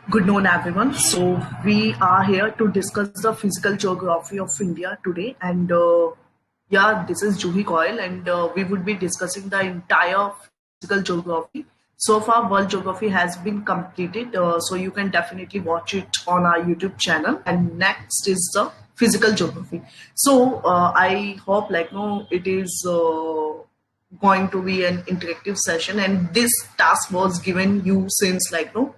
Good noon, everyone. So we are here to discuss the physical geography of India today, and this is Juhi Coil, and we would be discussing the entire physical geography. So far, world geography has been completed, so you can definitely watch it on our YouTube channel. And next is the physical geography. So I hope, it is going to be an interactive session, and this task was given you since April.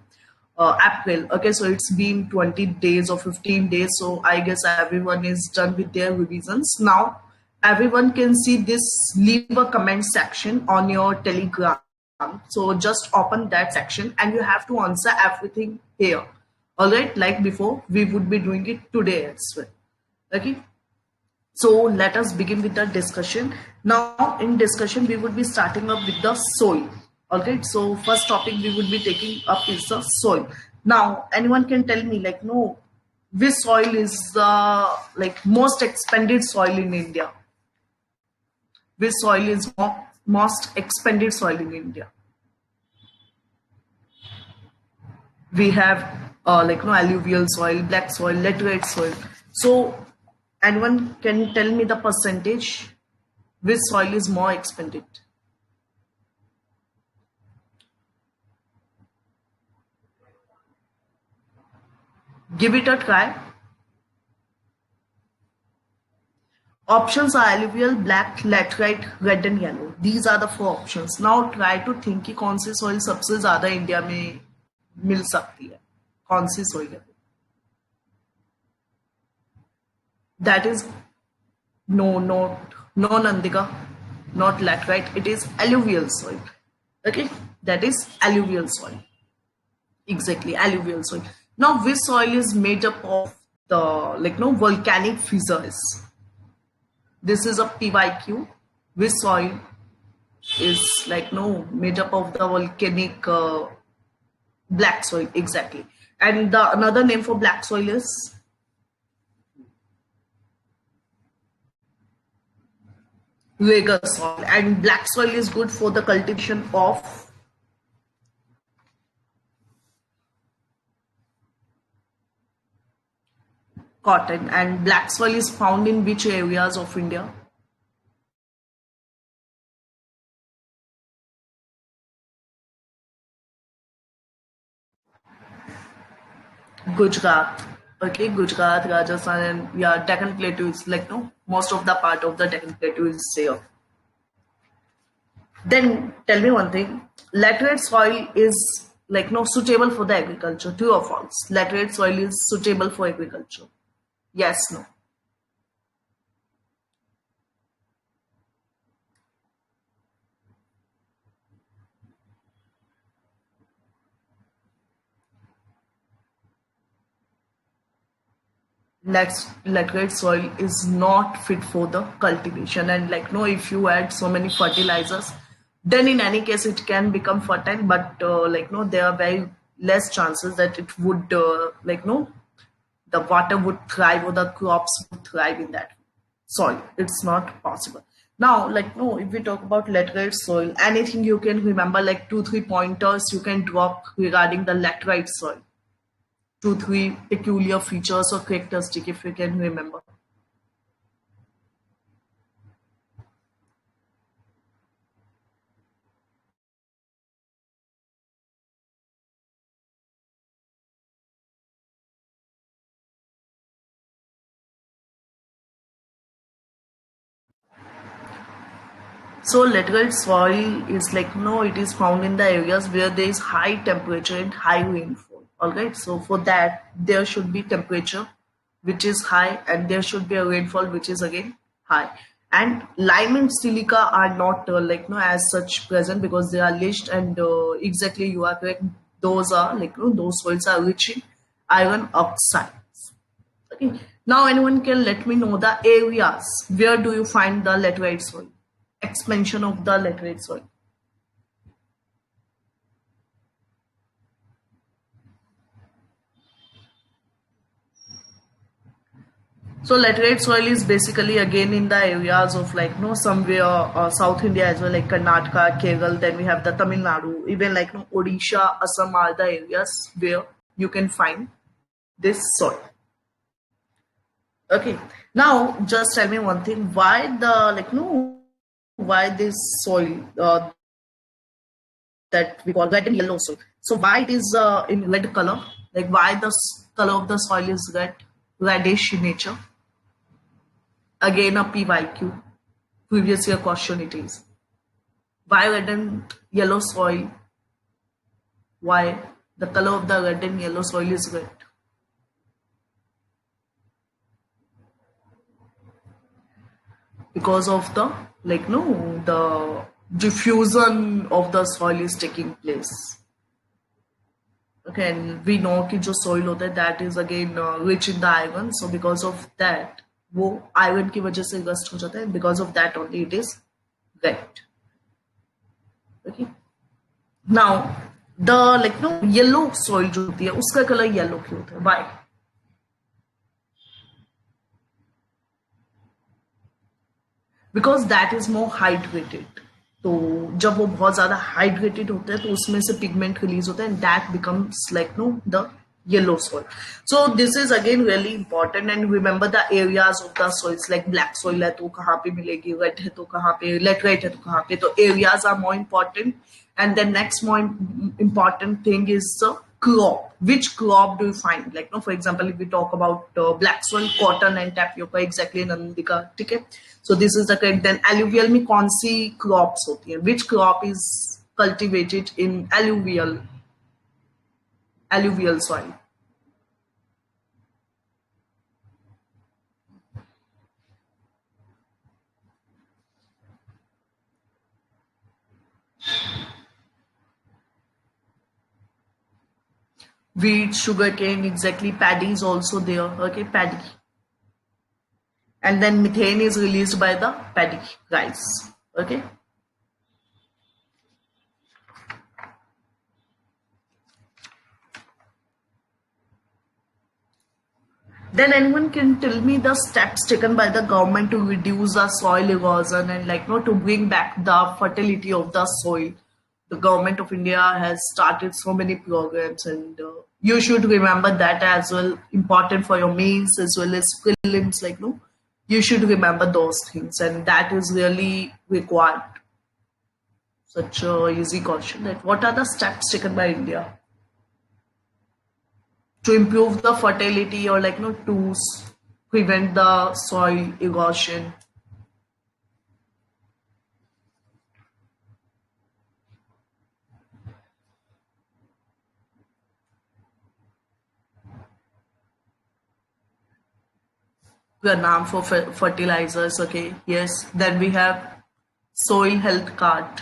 Okay, so it's been 20 days or 15 days. So I guess everyone is done with their revisions. Now everyone can see this. Leave a comment section on your Telegram. So just open that section and you have to answer everything here. All right, like before, we would be doing it today as well. Okay. So let us begin with the discussion. Now in discussion, we would be starting up with the soil. Okay, so first topic we would be taking up is the soil. Now anyone can tell me which soil is the most expanded soil in India? Which soil is most expanded soil in India? We have alluvial soil, black soil, laterite soil. So anyone can tell me the percentage which soil is more expanded? Give it a try. Options are alluvial, black, laterite, red and yellow. These are the four options. Now try to think कि कौन सी soil सबसे ज़्यादा India में मिल सकती है, कौन सी soil है? That is no Nandika, not laterite. It is alluvial soil. Okay, that is alluvial soil. Exactly, alluvial soil. Now, which soil is made up of the volcanic fissures? This is a PYQ. Which soil is made up of the volcanic black soil? Exactly. And the another name for black soil is Vega soil. And black soil is good for the cultivation of cotton. And black soil is found in which areas of India? Gujarat. Okay, Gujarat, Rajasthan, and yeah, Deccan Plateau is most of the part of the Deccan Plateau is there. Then tell me one thing: laterite soil is suitable for the agriculture. True or false? Laterite soil is suitable for agriculture. Yes, no. Laterite soil is not fit for the cultivation, and if you add so many fertilizers, then in any case it can become fertile, but there are very less chances that it would the water would thrive or the crops would thrive in that soil. It's not possible. Now if we talk about laterite soil, anything you can remember, 2-3 pointers you can drop regarding the laterite soil? 2-3 peculiar features or characteristics if you can remember. So laterite soil is it is found in the areas where there is high temperature and high rainfall. All right, so for that there should be temperature which is high and there should be a rainfall which is again high. And lime and silica are not as such present because they are leached, and exactly you are correct. Those are those soils are rich in iron oxides. Okay. Now anyone can let me know the areas where do you find the laterite soil? Expansion of the laterite soil. So laterite soil is basically again in the areas of somewhere South India as well, like Karnataka, Kerala. Then we have the Tamil Nadu, even Odisha, Assam are the areas where you can find this soil. Okay, now just tell me one thing: why the why this soil that we call red and yellow soil? So why it is in red color? Like why the color of the soil is reddish in nature? Again, a PYQ, previous year question it is. Why red and yellow soil? Why the color of the red and yellow soil is red? Because of the the diffusion of the soil is taking place. Okay, and we know कि जो soil होता है that is again rich in the iron, so because of that वो iron की वजह से rust हो जाता है, because of that only it is red. Okay, now the yellow soil जो होती है उसका color yellow क्यों होता है? Why? Because that is more hydrated. तो जब वो बहुत ज्यादा हाइड्रेटेड होता है तो उसमें से पिगमेंट रिलीज होता है and that becomes like know the yellow soil. So this is again really important and remember the areas of the soils. Like black soil है तो कहाँ पे मिलेगी, रेड है तो कहाँ पे, लेटराइट है तो कहाँ पे. तो areas are more important. And then next more important thing is the crop. Which crop do you find? Like, no, for example, if we talk about black soil, cotton and tapioca, exactly Nandika. ठीक है. So this is the correct. Then alluvial में कौन सी crops होती है? Which crop is cultivated in alluvial soil? Wheat, sugarcane, exactly. Paddy is also there. Okay, paddy. And then methane is released by the paddy rice. Okay. Then anyone can tell me the steps taken by the government to reduce the soil erosion and to bring back the fertility of the soil. The government of India has started so many programs, and you should remember that as well. Important for your mains as well as prelims. You should remember those things, and that is really required. Such a easy question. That what are the steps taken by India to improve the fertility or to prevent the soil erosion? The name for fertilizers. Okay, yes. Then we have soil health card.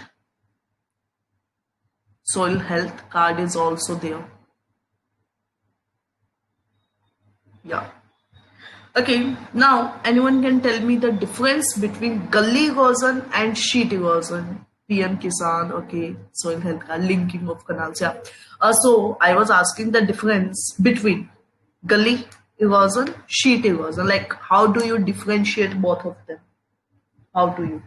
Soil health card is also there. Yeah. Okay, now anyone can tell me the difference between gully erosion and sheet erosion? PM Kisan, okay, soil health card, linking of canals, yeah. So I was asking the difference between gully erosion, sheet erosion. Like, how do you differentiate both of them? How do you?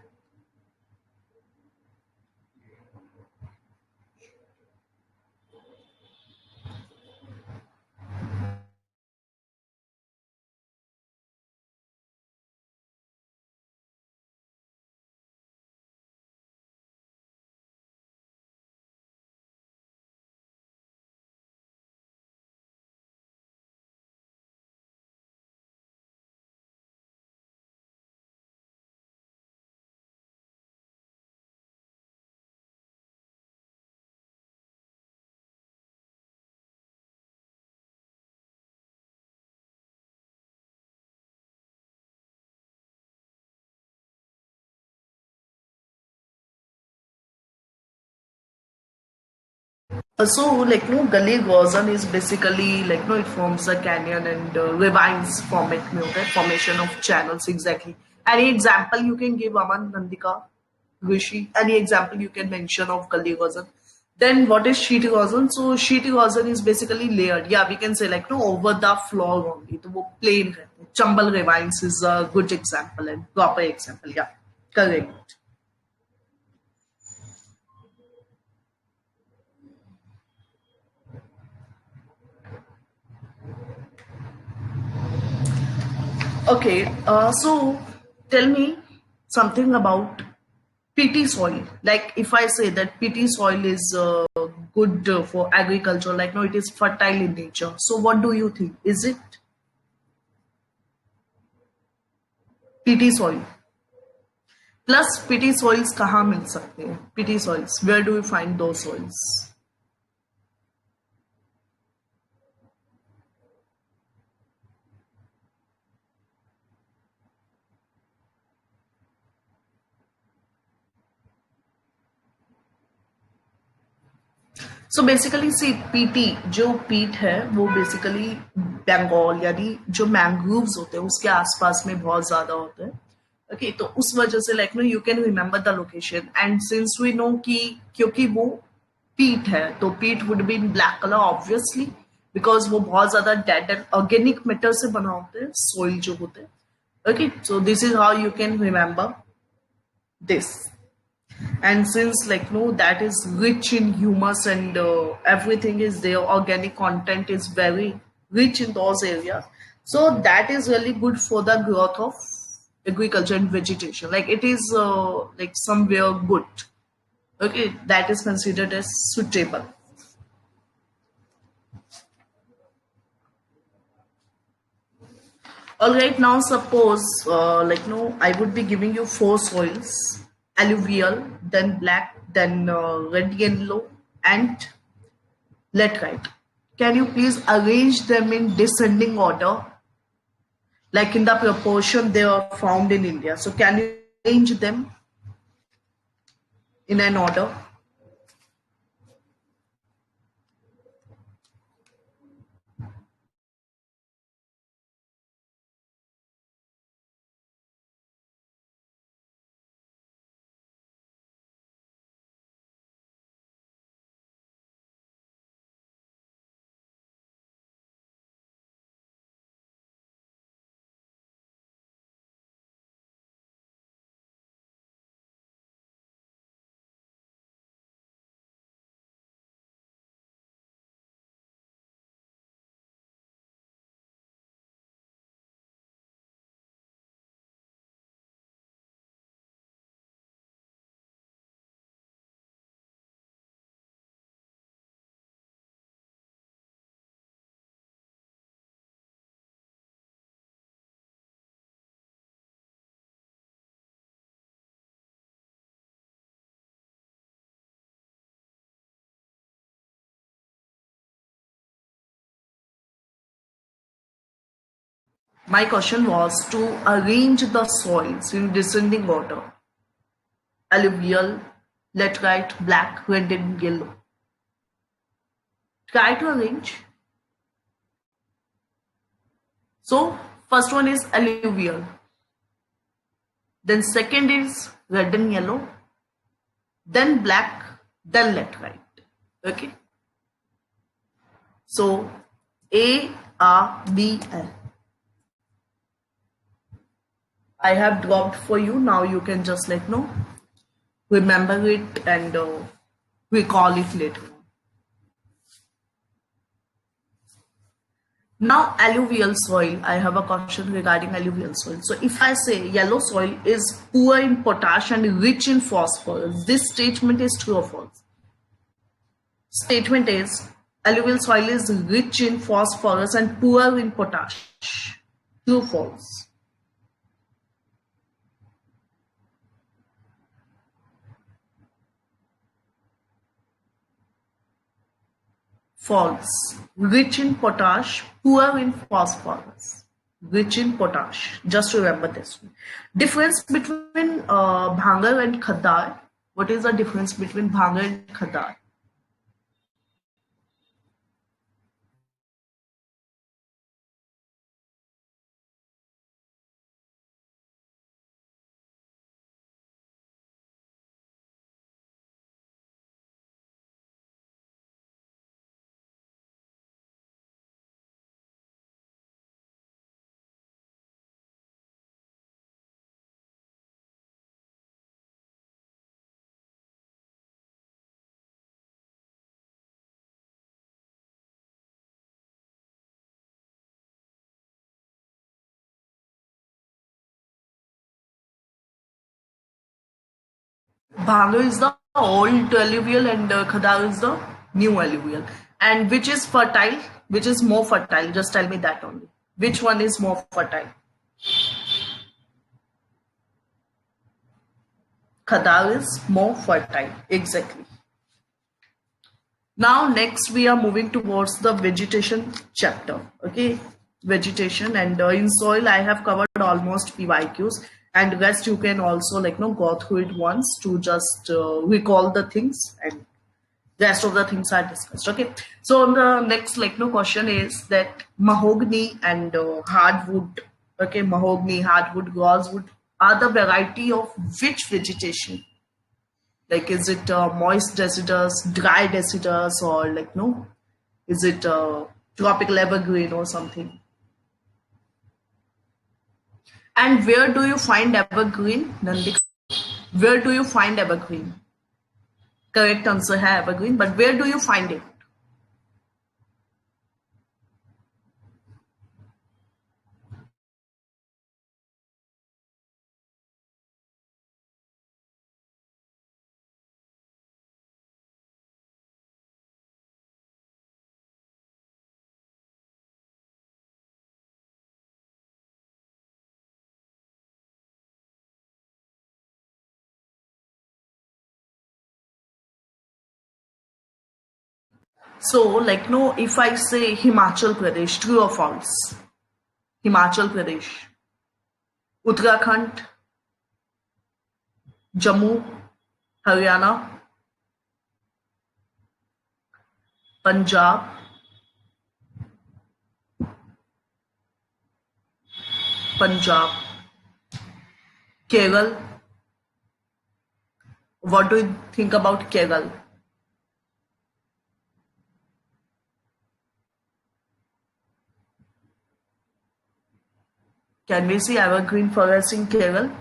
So, gully erosion is basically it forms a canyon and ravines format में होता है, formation of channels exactly. Any example you can give, Aman, Nandika, Rishi? Any example you can mention of gully erosion? Then what is sheet erosion? So sheet erosion is basically layered. Yeah, we can say over the floor only. तो वो plain रहते हैं. Chambal ravines is a good example and proper example. Yeah, correct. Okay, so tell me something about PT soil. Like if I say that PT soil is good for agriculture, like no, it is fertile in nature. So what do you think? Is it PT soil? Plus PT soils कहाँ मिल सकते हैं? PT soils. Where do we find those soils? So basically see peaty जो peat है वो basically Bengal यानी जो mangroves होते हैं उसके आसपास में बहुत ज्यादा होते हैं. ओके तो उस वजह से like no you can remember the location and since we know कि क्योंकि वो पीट है तो peat would be in black colour obviously because वो बहुत ज्यादा डेड एंड ऑर्गेनिक मेटर से बना होते हैं सोइल जो होते हैं. Okay so this is how you can remember this. And since like no that is rich in humus and everything is there, organic content is very rich in those areas, so that is really good for the growth of agriculture and vegetation. Like it is like somewhere good. Okay, that is considered as suitable. All right, now suppose like no I would be giving you four soils: alluvial, then black, then red yellow, and laterite. Can you please arrange them in descending order, like in the proportion they are found in India? So can you arrange them in an order? My question was to arrange the soils in descending order: alluvial, laterite, black, red, and yellow. Try to arrange. So first one is alluvial, then second is red and yellow, then black, then laterite. Okay. So A R B L. I have dropped for you. Now you can just like no remember it and recall it later. Now alluvial soil. I have a question regarding alluvial soil. So if I say yellow soil is poor in potash and rich in phosphorus, this statement is true or false? Statement is alluvial soil is rich in phosphorus and poor in potash. True, false? False. Rich in potash, poor in phosphorus. Rich in potash. Just remember this one. Difference between bhangar and khadar. What is the difference between bhangar and khadar? Bhangu is the old alluvial and Khadar is the new alluvial. And which is fertile? Which is more fertile? Just tell me that only. Which one is more fertile? Khadar is more fertile. Exactly. Now next we are moving towards the vegetation chapter. Okay, vegetation, and in soil I have covered almost PYQs, and rest you can also go through it once to just recall the things, and rest of the things are discussed. Okay, so the next question is that mahogany and hardwood. Okay, mahogany, hardwood, rosewood are the variety of which vegetation? Like, is it moist deciduous, dry deciduous, or no? Is it tropical evergreen or something? And where do you find evergreen, Nandik? Where do you find evergreen? Correct answer है evergreen, but where do you find it? So, no, if I say Himachal Pradesh, true or false? Himachal Pradesh, Uttarakhand, Jammu, Haryana, Punjab, Punjab, Kerala. What do you think about Kerala? Can we see evergreen forest in Kerala?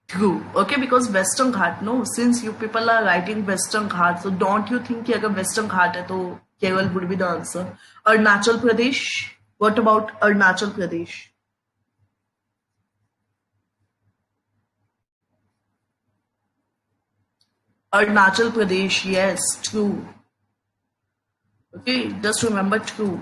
True. Okay, because Western Ghat, no, since you people are writing Western Ghat, so don't you think कि अगर Western Ghat है तो Kerala would be the answer? Arunachal Pradesh. What about Arunachal Pradesh? Arunachal Pradesh, yes, true. Okay, just remember true.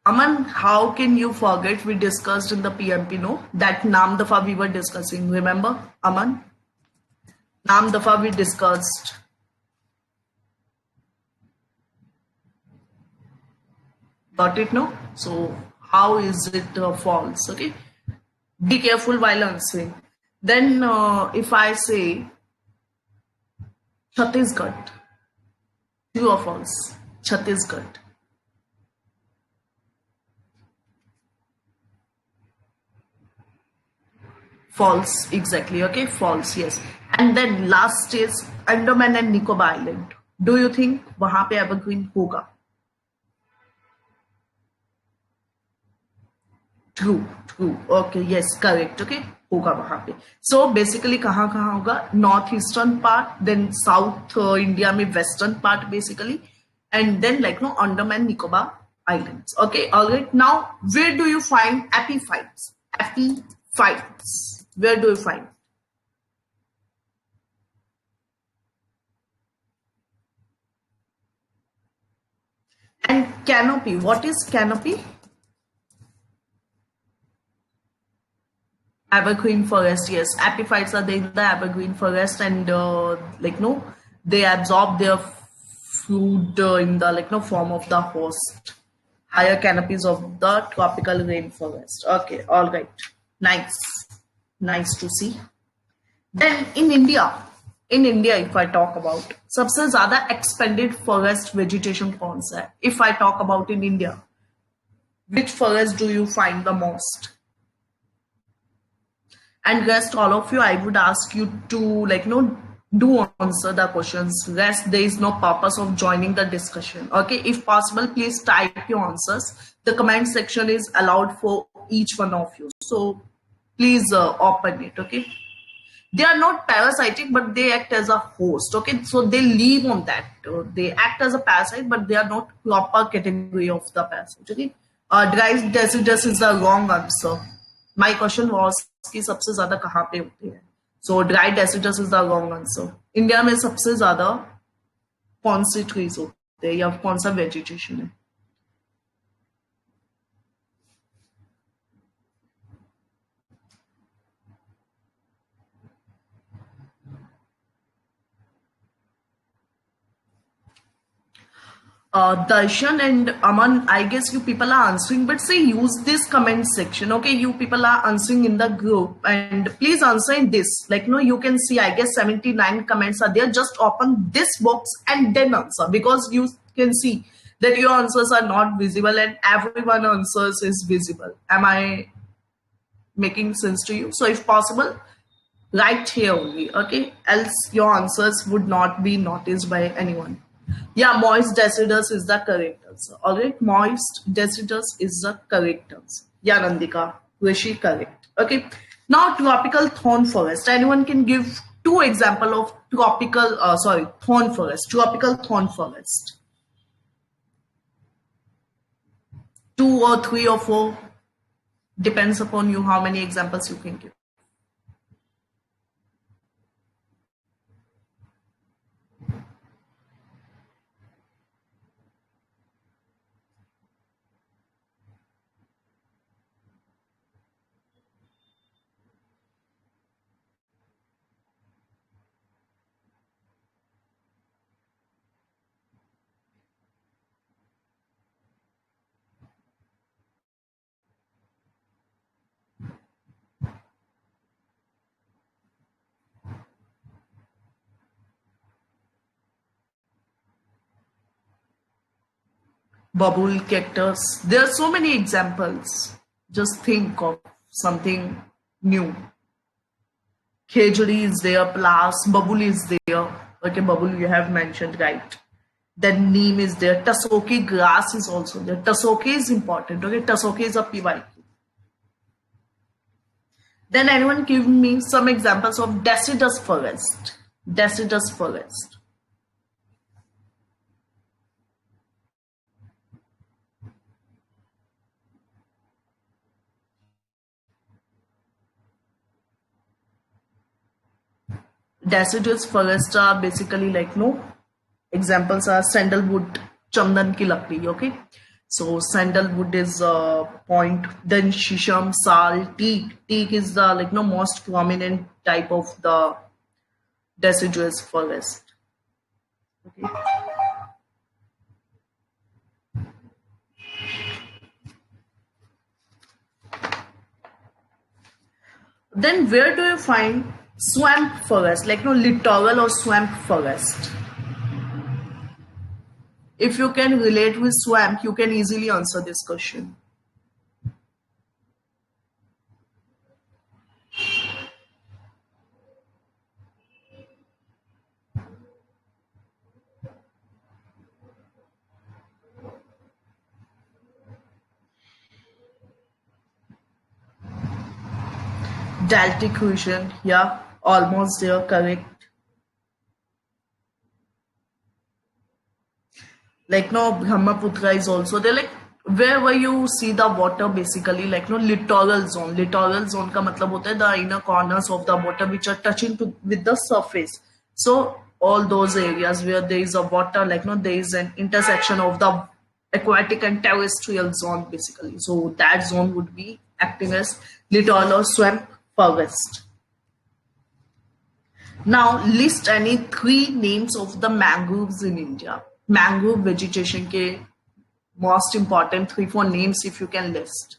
Aman, how can you forget we discussed in the PMP, no? That Naam Dafa we were discussing, remember, Aman? Naam Dafa we discussed. Got it, no? So, how is it false? Okay, be careful while answering. Then, if I say Chhattisgarh, true or false? Chhattisgarh. False, exactly. Okay, false, yes. And then last is Andaman and Nicobar Island. Do you think वहां पे evergreen होगा? True, true. Okay, yes, correct. Okay, होगा वहां पे. So basically कहाँ होगा? North eastern part, then South India में western part basically, and then no Andaman Nicobar Islands. Okay, all right. Now where do you find epiphytes? Epiphytes. Where do you find? And canopy. What is canopy? Evergreen forest, yes. Epiphytes are there in the evergreen forest, and no, they absorb their food in the form of the host. Higher canopies of the tropical rainforest. Okay, all right. Nice. Nice to see. Then in India, if I talk about सबसे ज़्यादा expanded forest vegetation कौन सा है? If I talk about in India, which forest do you find the most? And rest all of you, I would ask you to do answer the questions. Rest, there is no purpose of joining the discussion. Okay, if possible, please type your answers. The comment section is allowed for each one of you. So Please open it. Okay. They are not parasitic, but they act as a host. Okay, so they live on that. They act as a parasite, but they are not proper category of the parasite. Okay, dry deciduous is the wrong answer. My question was कि सबसे ज़्यादा कहाँ पे होते हैं? So dry deciduous is the wrong answer. India में सबसे ज़्यादा कौन से ट्रीज होते हैं या कौन सा वेजिटेशन है? Darshan and Aman, I guess you people are answering, but say use this comment section. Okay, you people are answering in the group, and please answer in this. Like, no, you can see, I guess 79 comments are there. Just open this box and then answer, because you can see that your answers are not visible and everyone answers is visible. Am I making sense to you? So if possible, right here only, okay? Else your answers would not be noticed by anyone. Yeah, moist deciduous is the correct answer. Alright, moist deciduous is the correct answer. Yeah, Nandika, Rishi, correct. Okay. Now tropical thorn forest. Anyone can give two example of tropical, thorn forest. Tropical thorn forest. Two or three or four. Depends upon you how many examples you can give. Bubble cactus. There are so many examples. Just think of something new. Khejuri is there, plus bubble is there. Okay, bubble you have mentioned, right? Then neem is there. Tasoki grass is also there. Tasoki is important. Okay, Tasoki is a PYQ. Then anyone give me some examples of deciduous forest. Deciduous forest. Deciduous forests are basically like no examples are sandalwood, chandan ki lakdi. Okay, so sandalwood is point. Then shisham, sal, teak. Teak is the like no most prominent type of the deciduous forest. Okay. Then where do you find swamp forest, like no littoral or swamp forest? If you can relate with swamp, you can easily answer this question. Deltic region, yeah, almost there, correct. Like no Brahmaputra is also there. Like wherever you see the water, basically like no littoral zone. Littoral zone का मतलब होता है the inner corners of the water which are touching to with the surface. So all those areas where there is a water, like no there is an intersection of the aquatic and terrestrial zone basically. So that zone would be acting as littoral or swamp forest. Now list any three names of the mangroves in India. Mangrove vegetation के most important 3-4 names if you can list.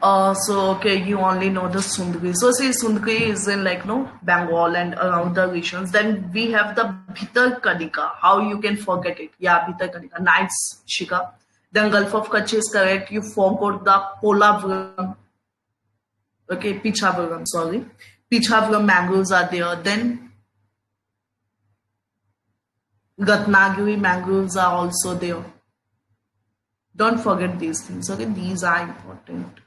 So okay, you only know the Sundari. So see, Sundari is in like no Bengal and around the regions. Then we have the Bhitar Kanika. How you can forget it? Yeah, Bhitar Kanika. Nice, Shika. Then Gulf of Kutch is correct. You forgot the Polavaram. Okay, Pichavaram. Sorry, Pichavaram mangroves are there. Then Ratnagiri mangroves are also there. Don't forget these things. Okay, these are important.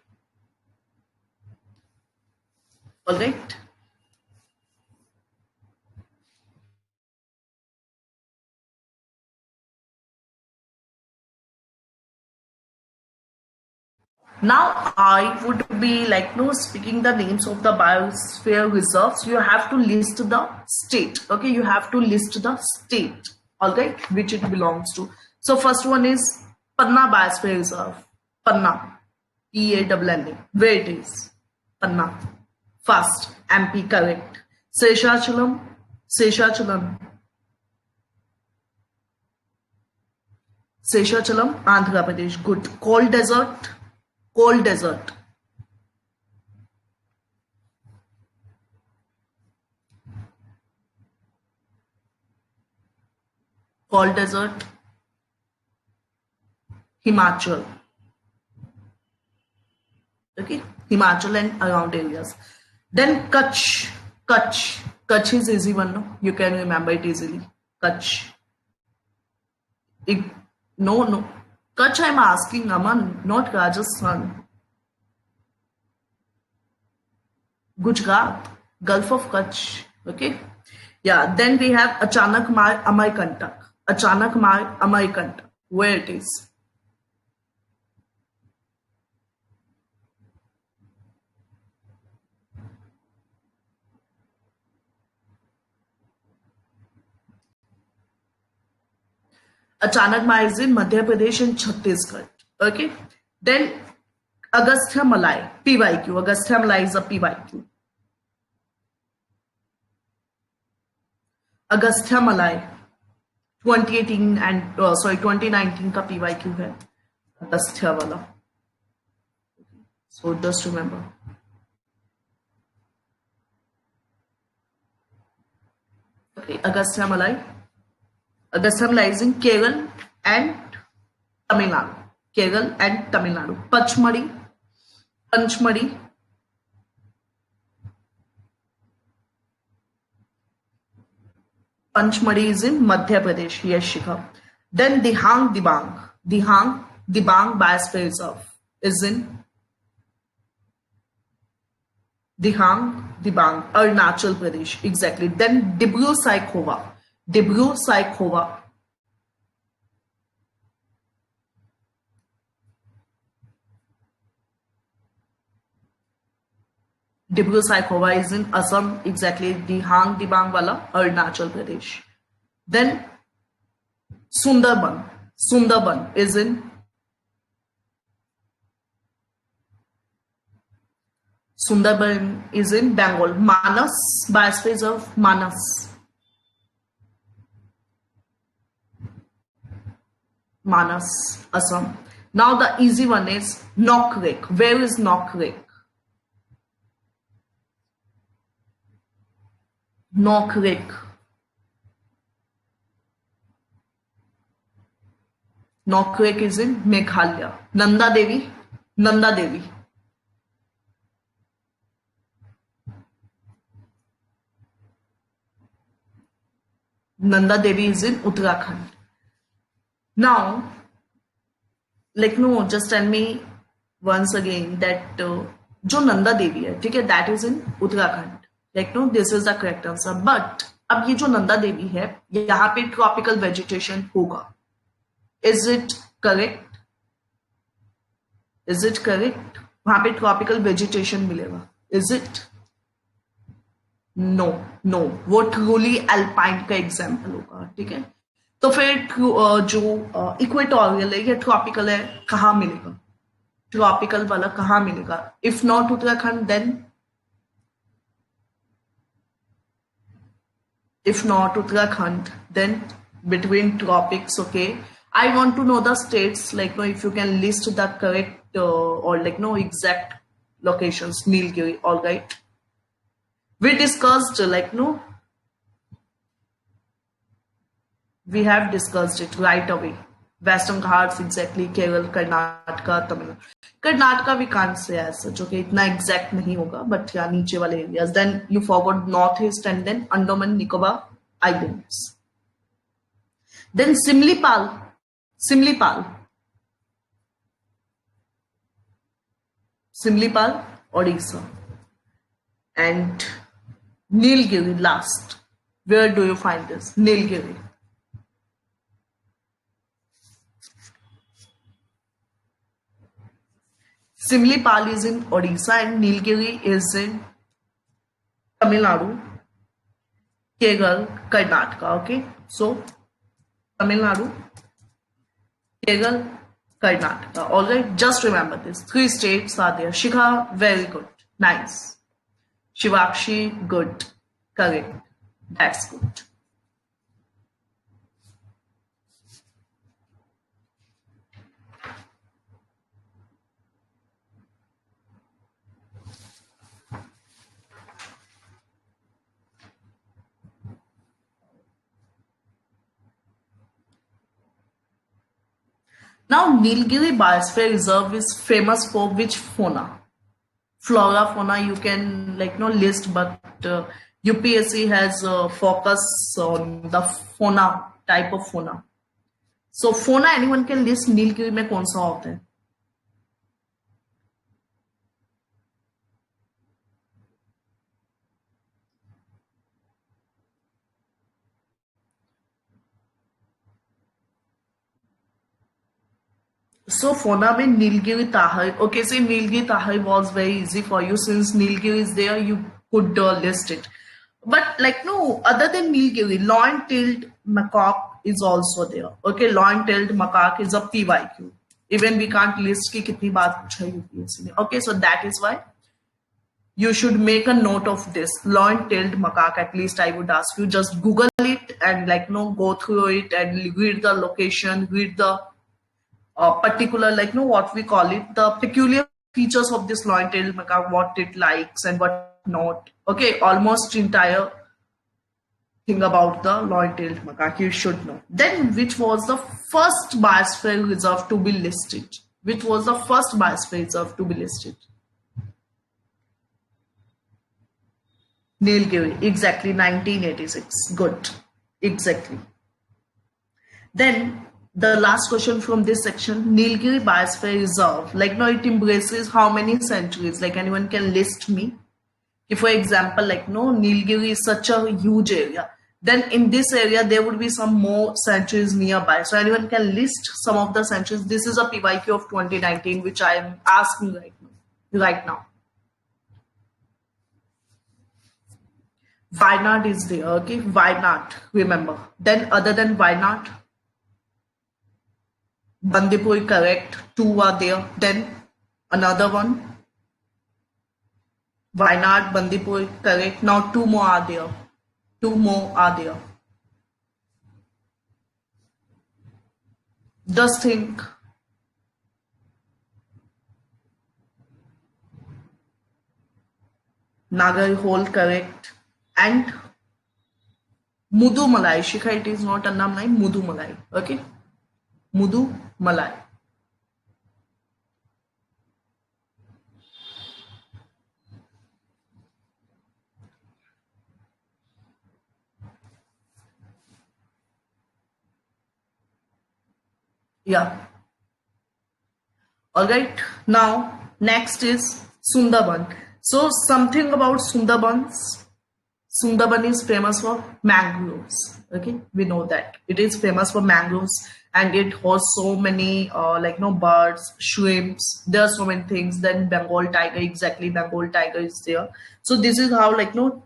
All right. Now I would be like no speaking the names of the biosphere reserves. You have to list the state. Okay, you have to list the state. All right, which it belongs to. So first one is Panna Biosphere Reserve. Panna, Panna. Where it is? Panna. First, MP correct. Seshachalam, Seshachalam, Seshachalam, Andhra Pradesh. Good. Cold desert, cold desert. Cold desert, Himachal. Okay, Himachal and around areas. Then Kutch, Kutch. Kutch is easy one, no? You can remember it easily. Kutch. It, no, no. Kutch I'm asking, Aman, not Rajasthan. Gujarat, Gulf of Kutch. Okay. Yeah, then we have Achanak Mar Amarkantak. Achanak Mar Amarkantak. Where it is? Achanak Mar is in Madhya Pradesh and Chhattisgarh. Okay. Then Agastya Malai, PYQ. Agastya Malai is a PYQ. Agastya Malai 2018 and 2019 का PYQ है अगस्त्या वाला. So just remember. Okay, Agastya Malai. Agastya Malai is in Kerala and Tamil Nadu. Kerala and Tamil Nadu. Pachmadi, Panchmadi. Panchmadi is in Madhya Pradesh. Yes, Shikha. Then Dihang Dibang. Dihang Dibang Biosphere Reserve is in Dihang Dibang, Arunachal Pradesh. Exactly. Then Dibru Saikhova. Dibru Saikhova. Dibru Saikhova is in Assam. Exactly. Dihang Dibang wala, Arunachal Pradesh. Then Sundarban. Sundarban is in Bengal. Manas, Biosphere of Manas. Manas, Assam. Now the easy one is Nokrek. Where is Nokrek? Nokrek. Nokrek is in Meghalaya. Nanda Devi. Nanda Devi. Nanda Devi is in Uttarakhand. Now, like no, just tell me once again that जो नंदा देवी है, ठीक है, that is in Uttarakhand. Like no, this is the correct answer. But अब ये जो नंदा देवी है, यहाँ पे tropical vegetation होगा. Is it correct? Is it correct? वहाँ पे tropical vegetation मिलेगा. Is it? नो नो, वो ट्रूली अल्पाइन का एग्जाम्पल होगा. ठीक है, तो फिर जो इक्वेटोरियल है या ट्रॉपिकल है, कहाँ मिलेगा? ट्रॉपिकल वाला कहाँ मिलेगा? If not Uttarakhand then, if not Uttarakhand then between tropics. Okay, I want to know the states, like no, if you can list the correct or like no exact locations, Nilgiri. All right. We discussed we have discussed it right away. Western Ghats, exactly, Kerala, Karnataka, Tamil Nadu. Karnataka we can't say as such, okay, itna exact nahi hoga, but yeah, niche wale areas. Then you forgot Northeast and then Andaman Nicobar Islands. Then Simlipal, Odisha. And Nilgiri last. Where do you find this? Nilgiri. Simlipal is in Odisha and Nilgiri is in Tamil Nadu, Kerala, Karnataka. Okay, so Tamil Nadu, Kerala, Karnataka. All right, just remember this. 3 states are there. Shikha, very good, nice. Shivakshi, good, correct. That's good. Now, Nilgiri Biosphere Reserve is famous for which fauna? Flora, fauna, you can list, but UPSC has focus on the fauna, type of fauna. So, fauna, anyone can list Nilgiri में कौन सा होता है? So fauna में Nilgiri Tahir. Okay, so Nilgiri Tahir was very easy for you since Nilgiri is there. You could list it. But no, other than Nilgiri, long-tailed macaque is also there. Okay, long-tailed macaque is a PYQ. Even we can't list ki kitni baar pucha UPSC mein. Okay, so that is why you should make a note of this. Long-tailed macaque, at least I would ask you, just Google it and go through it and read the location, read the particular, what we call it, the peculiar features of this long-tailed macaque, what it likes and what not. Okay, almost entire thing about the long-tailed macaque you should know. Then, which was the first biosphere reserve to be listed? Which was the first biosphere reserve to be listed? Nilgiri, exactly, 1986. Good, exactly. Then, the last question from this section, Nilgiri Biosphere Reserve, it embraces how many centuries? Anyone can list me? If, for example, Nilgiri is such a huge area, then in this area, there would be some more centuries nearby. So anyone can list some of the centuries. This is a PYQ of 2019, which I am asking right now. Wayanad is there, okay? Wayanad, remember. Then other than Wayanad, Bandipur, correct. 2 are there. Then another one. Wayanad, Bandipur, correct. Now 2 more are there. 2 more are there. Just think. Nagarhole, correct. And Mudumalai. Shikha, it is not Annam line. Mudumalai. Okay. Mudumalai. Yeah. All right. Now, next is Sundarban. So, something about Sundarbans. Sundarban is famous for mangroves. Okay, we know that it is famous for mangroves, and it hosts so many birds, shrimps. There are so many things. Then Bengal tiger, exactly, Bengal tiger is there. So this is how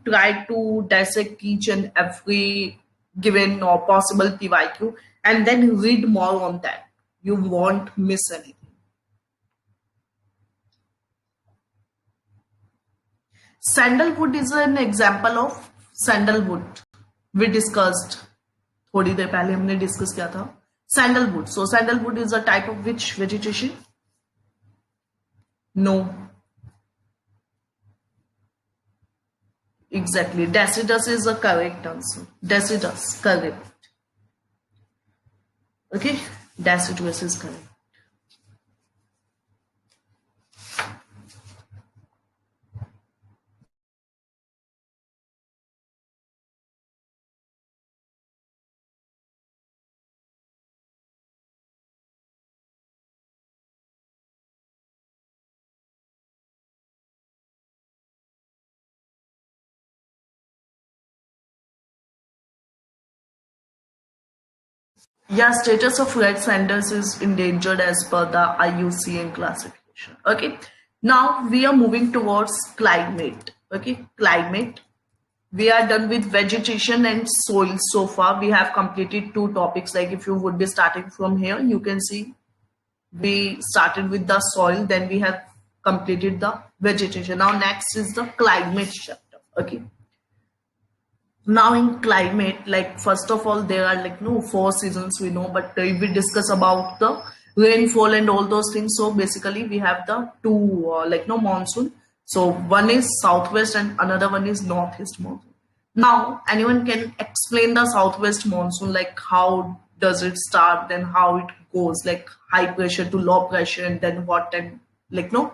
try to dissect each and every given or possible PYQ, and then read more on that. You won't miss anything. Sandalwood is an example of sandalwood. We discussed थोड़ी देर पहले हमने discuss किया था sandalwood. So sandalwood is a type of which vegetation? No. Exactly. Deciduous is a correct answer. Deciduous, correct. Okay, deciduous is correct. Yeah, status of red sanders is endangered as per the IUCN classification. Okay, now we are moving towards climate. Okay, climate. We are done with vegetation and soil so far. We have completed two topics. Like if you would be starting from here, you can see we started with the soil, then we have completed the vegetation. Now next is the climate chapter. Okay, now in climate, like first of all there are like no four seasons we know, but if we discuss about the rainfall and all those things, so basically we have the two like no monsoon. So one is southwest and another one is northeast monsoon. Now anyone can explain the southwest monsoon, like how does it start, then how it goes, like high pressure to low pressure, and then what, and like no,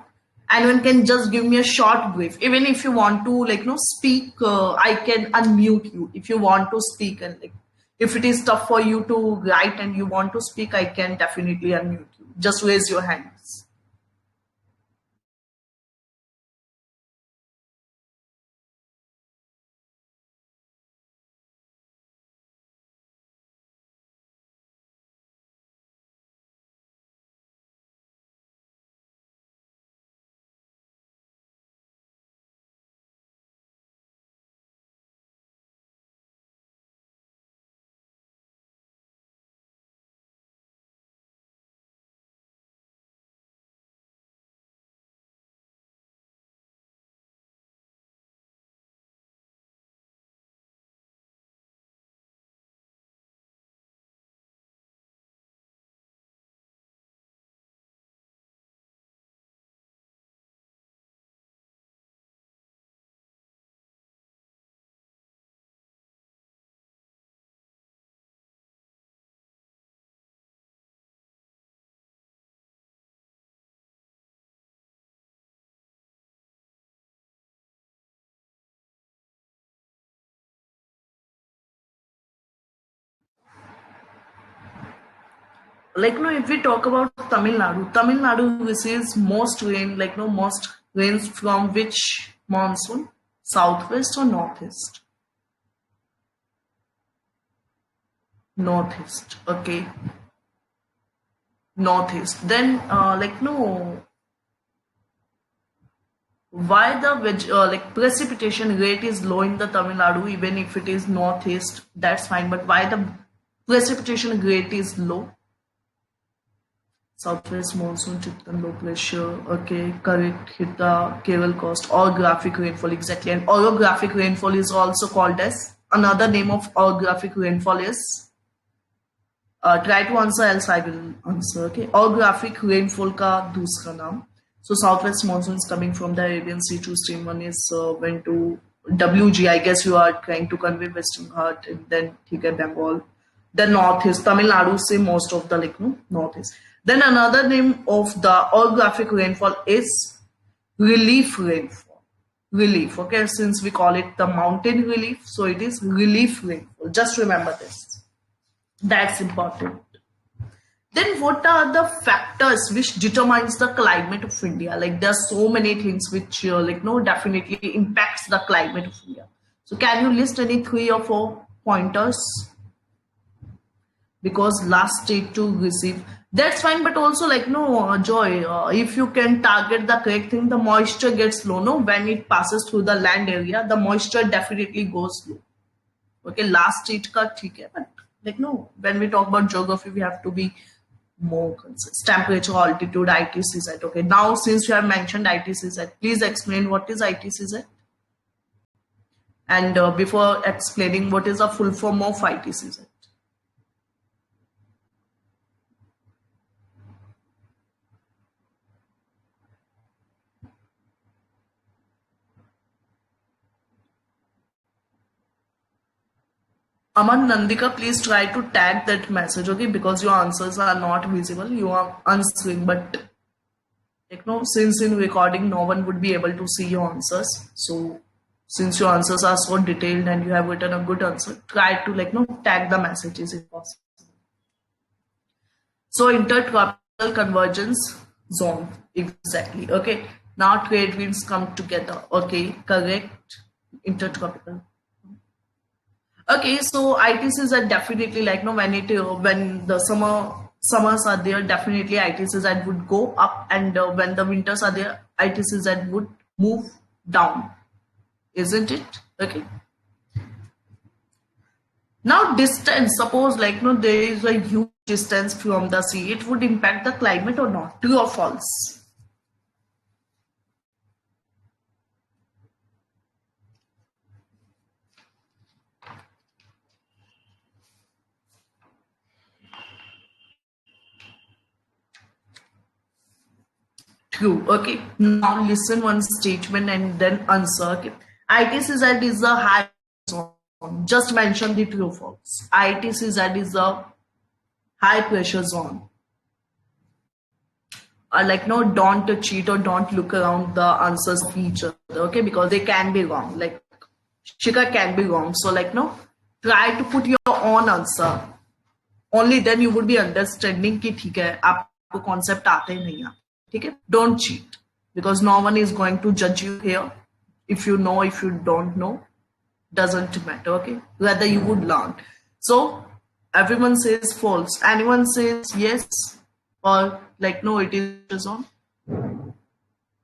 anyone can just give me a short brief. Even if you want to like no speak, I can unmute you if you want to speak, and like if it is tough for you to write and you want to speak, I can definitely unmute you. Just raise your hands. Like no, if we talk about Tamil Nadu receives most rain, like no, most rains from which monsoon? Southwest or northeast? Northeast. Okay, northeast. Then like no, why the like precipitation rate is low in the Tamil Nadu, even if it is northeast, that's fine. But why the precipitation rate is low? Southwest monsoon, Chitan low pressure. Okay, correct. Hit the Kerala coast. Orographic rainfall, exactly. And orographic rainfall is also called as, another name of orographic rainfall is, try to answer, else I will answer. Okay, orographic rainfall का दूसरा नाम. So southwest monsoon is coming from the Arabian Sea to stream one is went to WG. I guess you are trying to convey Western Ghat, and then ठीक है Bengal. The northeast, Tamil Nadu say most of the like no northeast. Then another name of the orographic rainfall is relief rainfall. Relief. Okay, since we call it the mountain relief, so it is relief rainfall. Just remember this. That's important. Then what are the factors which determines the climate of India? Like there are so many things which like no definitely impacts the climate of India. So can you list any three or four pointers? Because last state to receive, that's fine, but also like no Joy, if you can target the correct thing, the moisture gets low. No, when it passes through the land area, the moisture definitely goes low. Okay, last state ka theek hai, but like no, when we talk about geography, we have to be more consistent. Temperature, altitude, ITCZ. Okay, now since you have mentioned ITCZ, please explain what is ITCZ. And before explaining, what is the full form of ITCZ? Aman Nandika, please try to tag that message, okay? Because your answers are not visible. You are unseen, but since in recording, no one would be able to see your answers. So, since your answers are so detailed and you have written a good answer, try to tag the messages if possible. So, intertropical convergence zone, exactly. Okay, now trade winds come together. Okay, correct. Intertropical. Okay, so ITCs are definitely when the summers are there, definitely ITCs would go up, and when the winters are there, ITCs would move down, isn't it? Okay. Now distance. Suppose there is a huge distance from the sea. It would impact the climate or not? True or false? True. Okay. Now listen one statement and then answer. Okay. ITCZ is a high zone. Just mention the true or false. ITCZ is a high pressure zone. No, don't cheat or don't look around the answers of each other. Okay, because they can be wrong. Like Shika can be wrong. So no, try to put your own answer. Only then you would be understanding कि ठीक है आपको concept आते ही नहीं आते. ठीक है? Don't cheat because no one is going to judge you here. If you know, if you don't know, doesn't matter. Okay, whether you would learn. So everyone says false. Anyone says yes or no, it is on.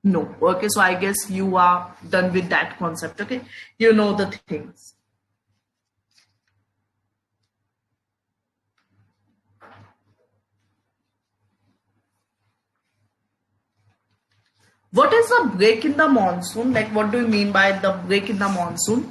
No. Okay, so I guess you are done with that concept. Okay, you know the things. What is the break in the monsoon? Like, what do you mean by the break in the monsoon?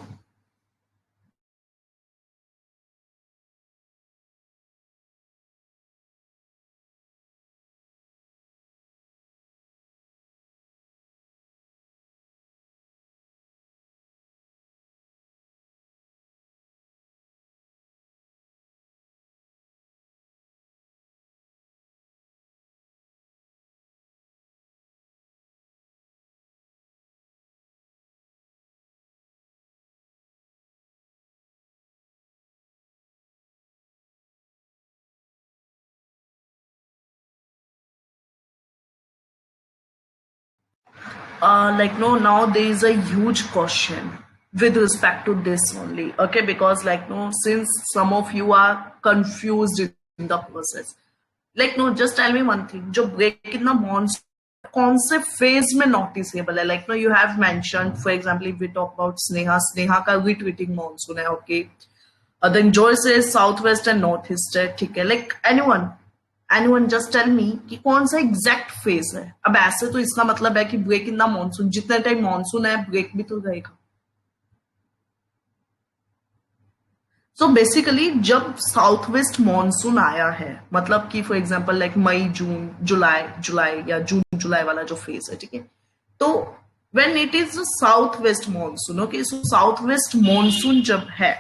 No, now there is a huge question with respect to this only. Okay, because no, since some of you are confused in the process. No, just tell me one thing. जो break in the monsoon कौन से phase में noticeable है? No, you have mentioned, for example, if we talk about Sneha का retreating monsoon है, okay. Then Joy says southwest and northeast है, ठीक है. Like anyone just tell me कि कौन सा एग्जैक्ट फेज है. अब ऐसे तो इसका मतलब है कि ब्रेक इन द मॉनसून, जितने टाइम मॉनसून है ब्रेक भी तो रहेगा. सो बेसिकली जब साउथ वेस्ट मॉनसून आया है, मतलब कि फॉर एग्जांपल मई जून जुलाई या जून जुलाई वाला जो फेज है, ठीक है. तो when it is south west monsoon, okay, so south west monsoon जब है,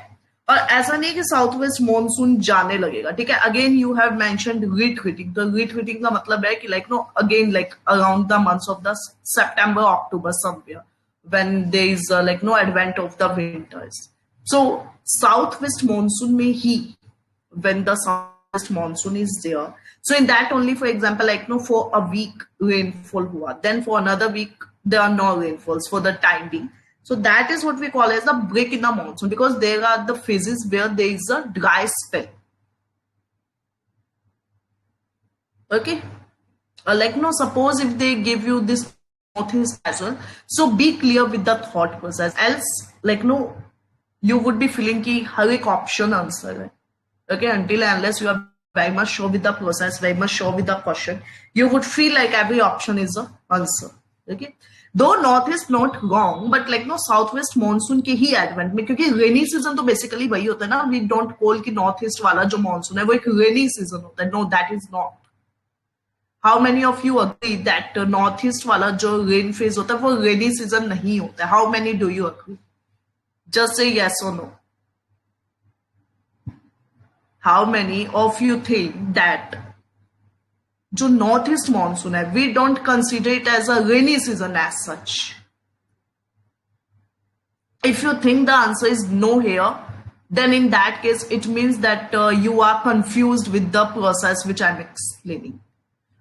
और ऐसा नहीं कि साउथ वेस्ट मॉनसून जाने लगेगा, ठीक है. Again you have mentioned retreating. तो रिट्रीटिंग का मतलब है कि again around the months of the September October somewhere when there is advent of the winters. So south west monsoon में ही when the southwest monsoon is there, so in that only, for example, for a week rainfall hua, then for another week there are no rainfalls for the time being. So that is what we call as the break in the monsoon, because there are the phases where there is a dry spell. Okay, no, suppose if they give you this northeast as well, so be clear with the thought process, else no, you would be feeling ki har ek option answer hai. Okay, until and unless you are very much sure with the process, very much sure with the question, you would feel like every option is the answer. Okay, though north is not wrong, but no, southwest monsoon के ही advent में, क्योंकि rainy season तो basically वही होता है ना. We don't call कि northeast वाला जो monsoon है वो एक rainy season होता है. No, that is not. How many of you agree that northeast वाला जो rain phase होता है वो rainy season नहीं होता है? How many do you agree? Just say yes or no. How many of you think that जो north east monsoon है, we don't consider it as a rainy season as such? If you think the answer is no here, then in that case it means that you are confused with the process which I'm explaining.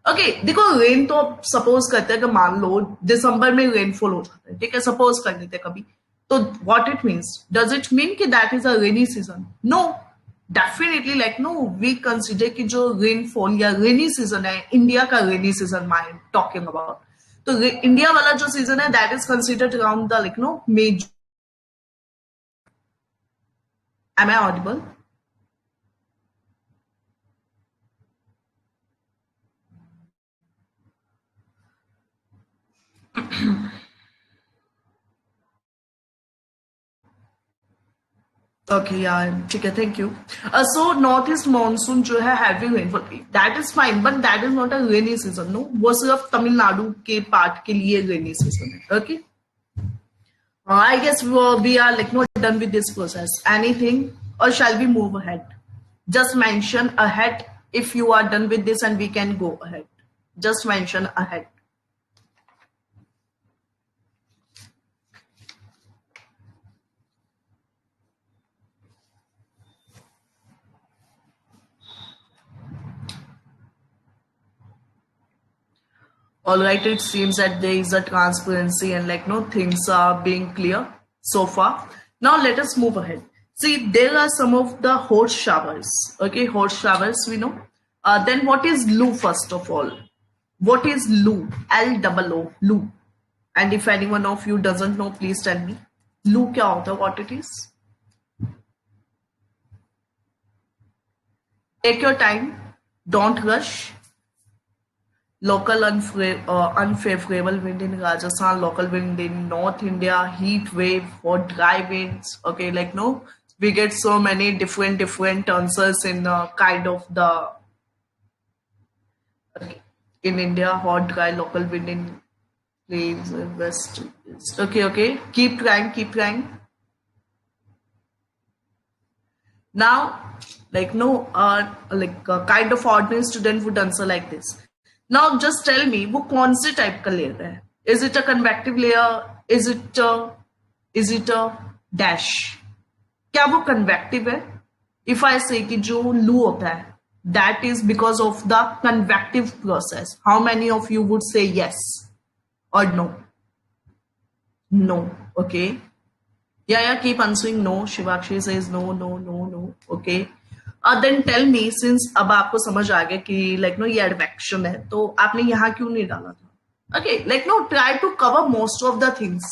Okay देखो, rain तो suppose करते हैं कि मान लो दिसंबर में rainfall हो जाता है, ठीक है, सपोज कर लेते कभी, तो what it means, does it mean कि that is a rainy season? No, definitely like no, we consider कि जो रेनफॉल या रेनी सीजन है, इंडिया का rainy season I am talking about, तो इंडिया वाला जो सीजन है that is considered around the like no May. Am I audible? Okay, yeah, ठीक है, thank you. So northeast monsoon जो है heavy rainfall, that is fine, but that is not a rainy season, no. वो सिर्फ तमिलनाडु के part के लिए rainy season है. Okay. I guess we are like not done with this process. Anything, or shall we move ahead? Just mention ahead if you are done with this, and we can go ahead. Just mention ahead. All right, it seems that there is a transparency and like no things are being clear so far. Now let us move ahead. See, there are some of the hot showers. Okay, hot showers we know. Then what is loo first of all? What is loo? L-O-O, loo. And if anyone of you doesn't know, please tell me. Loo kya hota? What it is? Take your time. Don't rush. Local unfavorable wind in Rajasthan, local wind in North India, heat wave or dry winds. Okay, like no, we get so many different answers in kind of the okay. In India, hot, dry, local wind in plains, west. Okay, okay. Keep trying, keep trying. Now, like no, kind of ordinary student would answer like this. Now just tell me वो कौन से type का layer है? Is it a convective layer? Is it a dash? क्या वो convective है? If I say कि जो लू होता है that is because of the convective process. How many of you would say yes or no? No. Okay. Yeah, keep answering no. Shivakshi says no. Okay. Then tell me, since अब आपको समझ आ गया कि like no ये advection है, तो आपने यहाँ क्यों नहीं डाला था? Okay, like no, try to cover most of the things,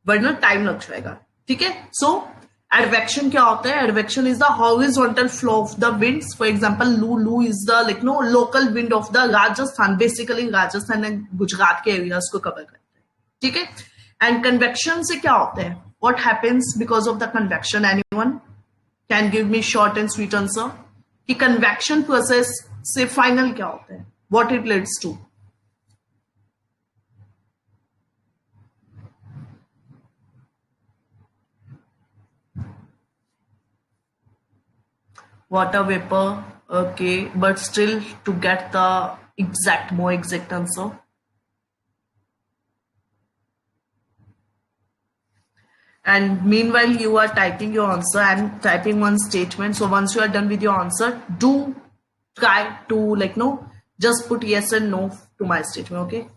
वरना टाइम लग जाएगा, ठीक है? So advection क्या होता है? Advection is the horizontal flow of the winds. For example, loo is the like no local wind of the Rajasthan. Basically Rajasthan and Gujarat के areas को cover करता है, ठीक है? And convection से क्या होता है? What happens because of the convection? Anyone can give me short and sweet answer? कि convection process से final क्या होता है? What it leads to? Water vapor. Okay, but still to get the more exact answer. And meanwhile, you are typing your answer and typing one statement. So once you are done with your answer, do try to like no, just put yes and no to my statement. Okay.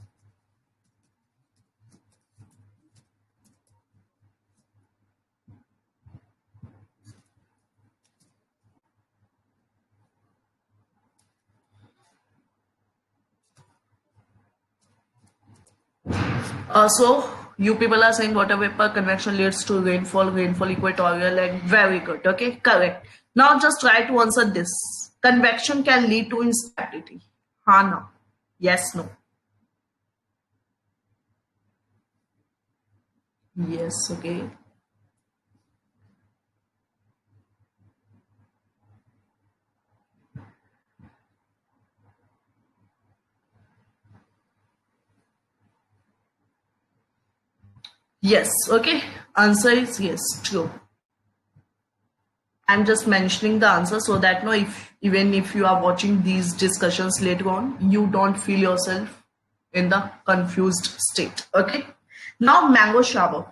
So you people are saying water vapor convection leads to rainfall equatorial, and very good. Okay, correct. Now just try to answer this. Convection can lead to instability. हाँ ना? Yes, no? Yes, okay. Yes, okay. Answer is yes, true. I'm just mentioning the answer so that no, if even if you are watching these discussions later on, you don't feel yourself in the confused state. Okay. Now mango shower.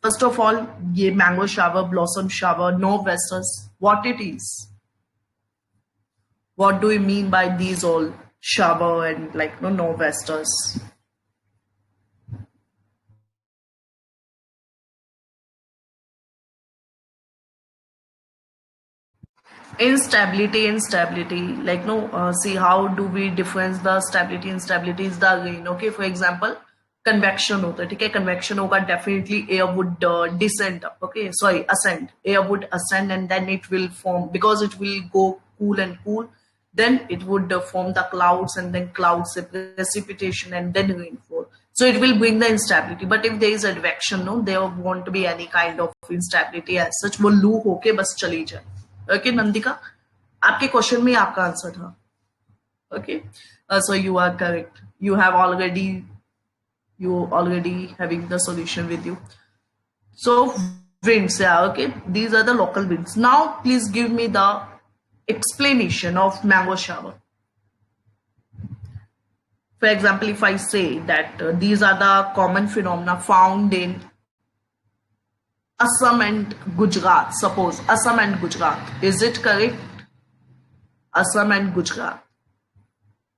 First of all, ये mango shower, blossom shower, no vessels, what it is. What do we mean by these all shower and like no vestas? Instability and stability, like no see how do we difference the stability and stability is the rain. Okay, for example, convection होता है, ठीक है, convection होगा, definitely air would descend up, okay, sorry, ascend, air would ascend and then it will form, because it will go cool and cool, then it would form the clouds and then clouds precipitation and then rainfall, so it will bring the instability. But if there is advection, no, there won't be any kind of instability as such, वो लू होके बस चली जाए. Okay Nandika, आपके question में आपका answer था. Okay, so you are correct, you already having the solution with you. So winds, yeah, okay, these are the local winds. Now please give me the explanation of mango shower. For example, if I say that these are the common phenomena found in Assam and Gujarat, suppose Assam and Gujarat, is it correct? Assam and Gujarat,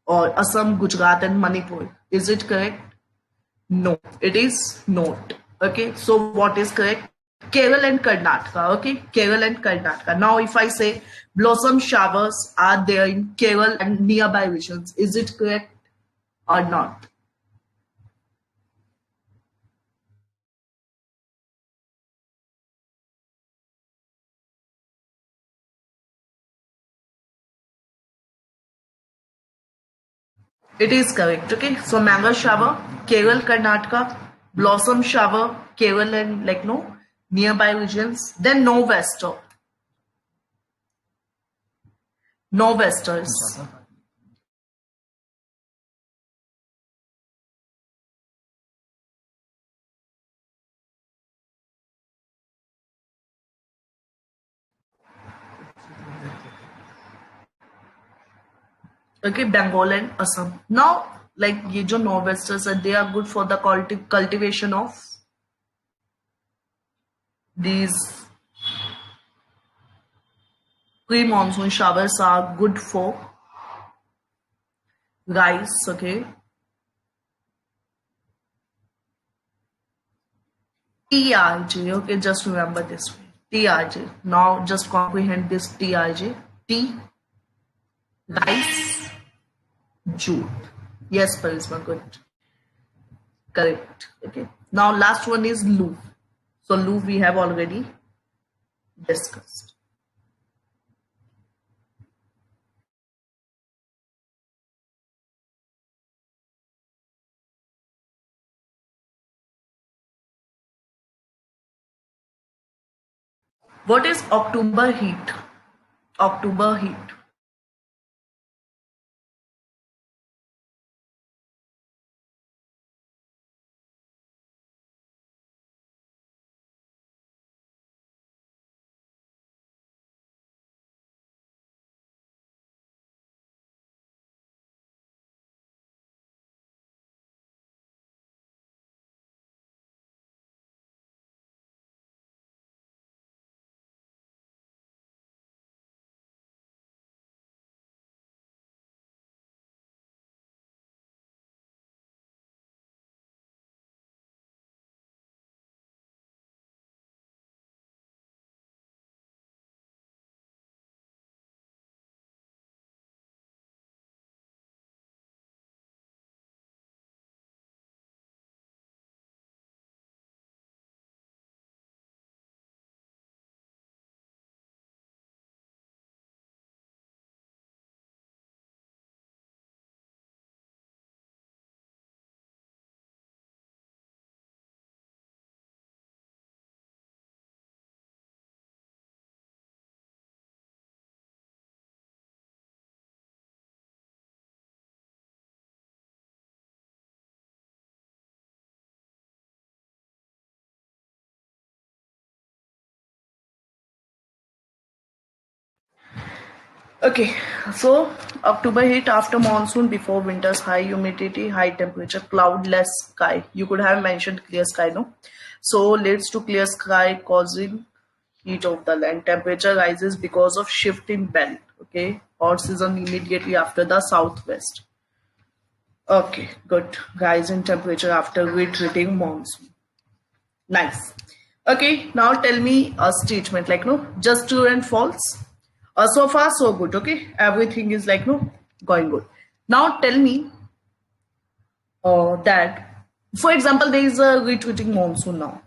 or Assam, Gujarat, and Manipur. Is it correct? No, it is not. Okay, so what is correct? Kerala and Karnataka. Okay, Kerala and Karnataka. Now, if I say blossom showers are there in Kerala and nearby regions, is it correct or not? It is correct. Okay, so mango shower, Kerala, Karnataka, blossom shower, Kerala and like no nearby regions. Then no wester, no westers. Okay, Bengal and Assam. Now, like ये जो nor'westers are, they are good for the cultivation of these pre-monsoon showers are good for rice. Okay, TRJ. Okay, just remember this way. TRJ. Now, just comprehend this TRJ. T, rice, jute. Yes, Parisma, good. Correct. Okay. Now, last one is Lu. So, Lu we have already discussed. What is October heat? October heat. Okay, so October heat after monsoon, before winters, high humidity, high temperature, cloudless sky. You could have mentioned clear sky, no? So leads to clear sky causing heat of the land. Temperature rises because of shift in belt. Okay, hot season immediately after the southwest. Okay, good. Rise in temperature after retreating monsoon. Nice. Okay, now tell me a statement like no, just true and false. So far so good. Okay, everything is like no going good. Now tell me that, for example, there is a retreating monsoon now.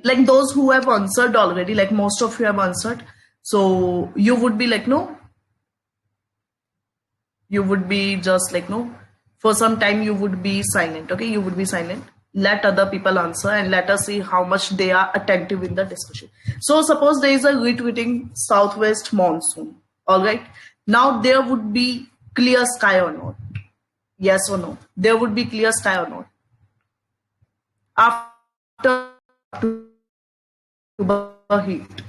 Like those who have answered already, like most of you have answered. So you would be like no, you would be just like no, for some time you would be silent. Okay, you would be silent, let other people answer and let us see how much they are attentive in the discussion. So suppose there is a retreating southwest monsoon. All right, now there would be clear sky or not? Yes or no? There would be clear sky or not after October heat?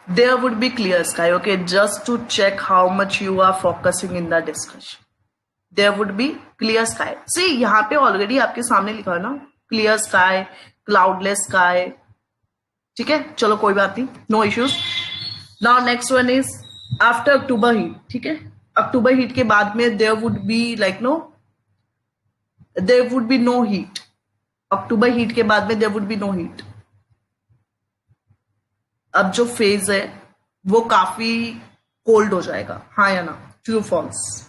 There would be clear sky. Okay, just to check how much you are focusing in the discussion. There would be clear sky. See, यहाँ पे already आपके सामने लिखा है ना, clear sky, cloudless sky. ठीक है, चलो कोई बात नहीं, no issues. Now next one is after October heat. ठीक है, October heat के बाद में there would be like no, there would be no heat. October heat के बाद में there would be no heat. अब जो फेज है वो काफी कोल्ड हो जाएगा, हाँ या ना? True false?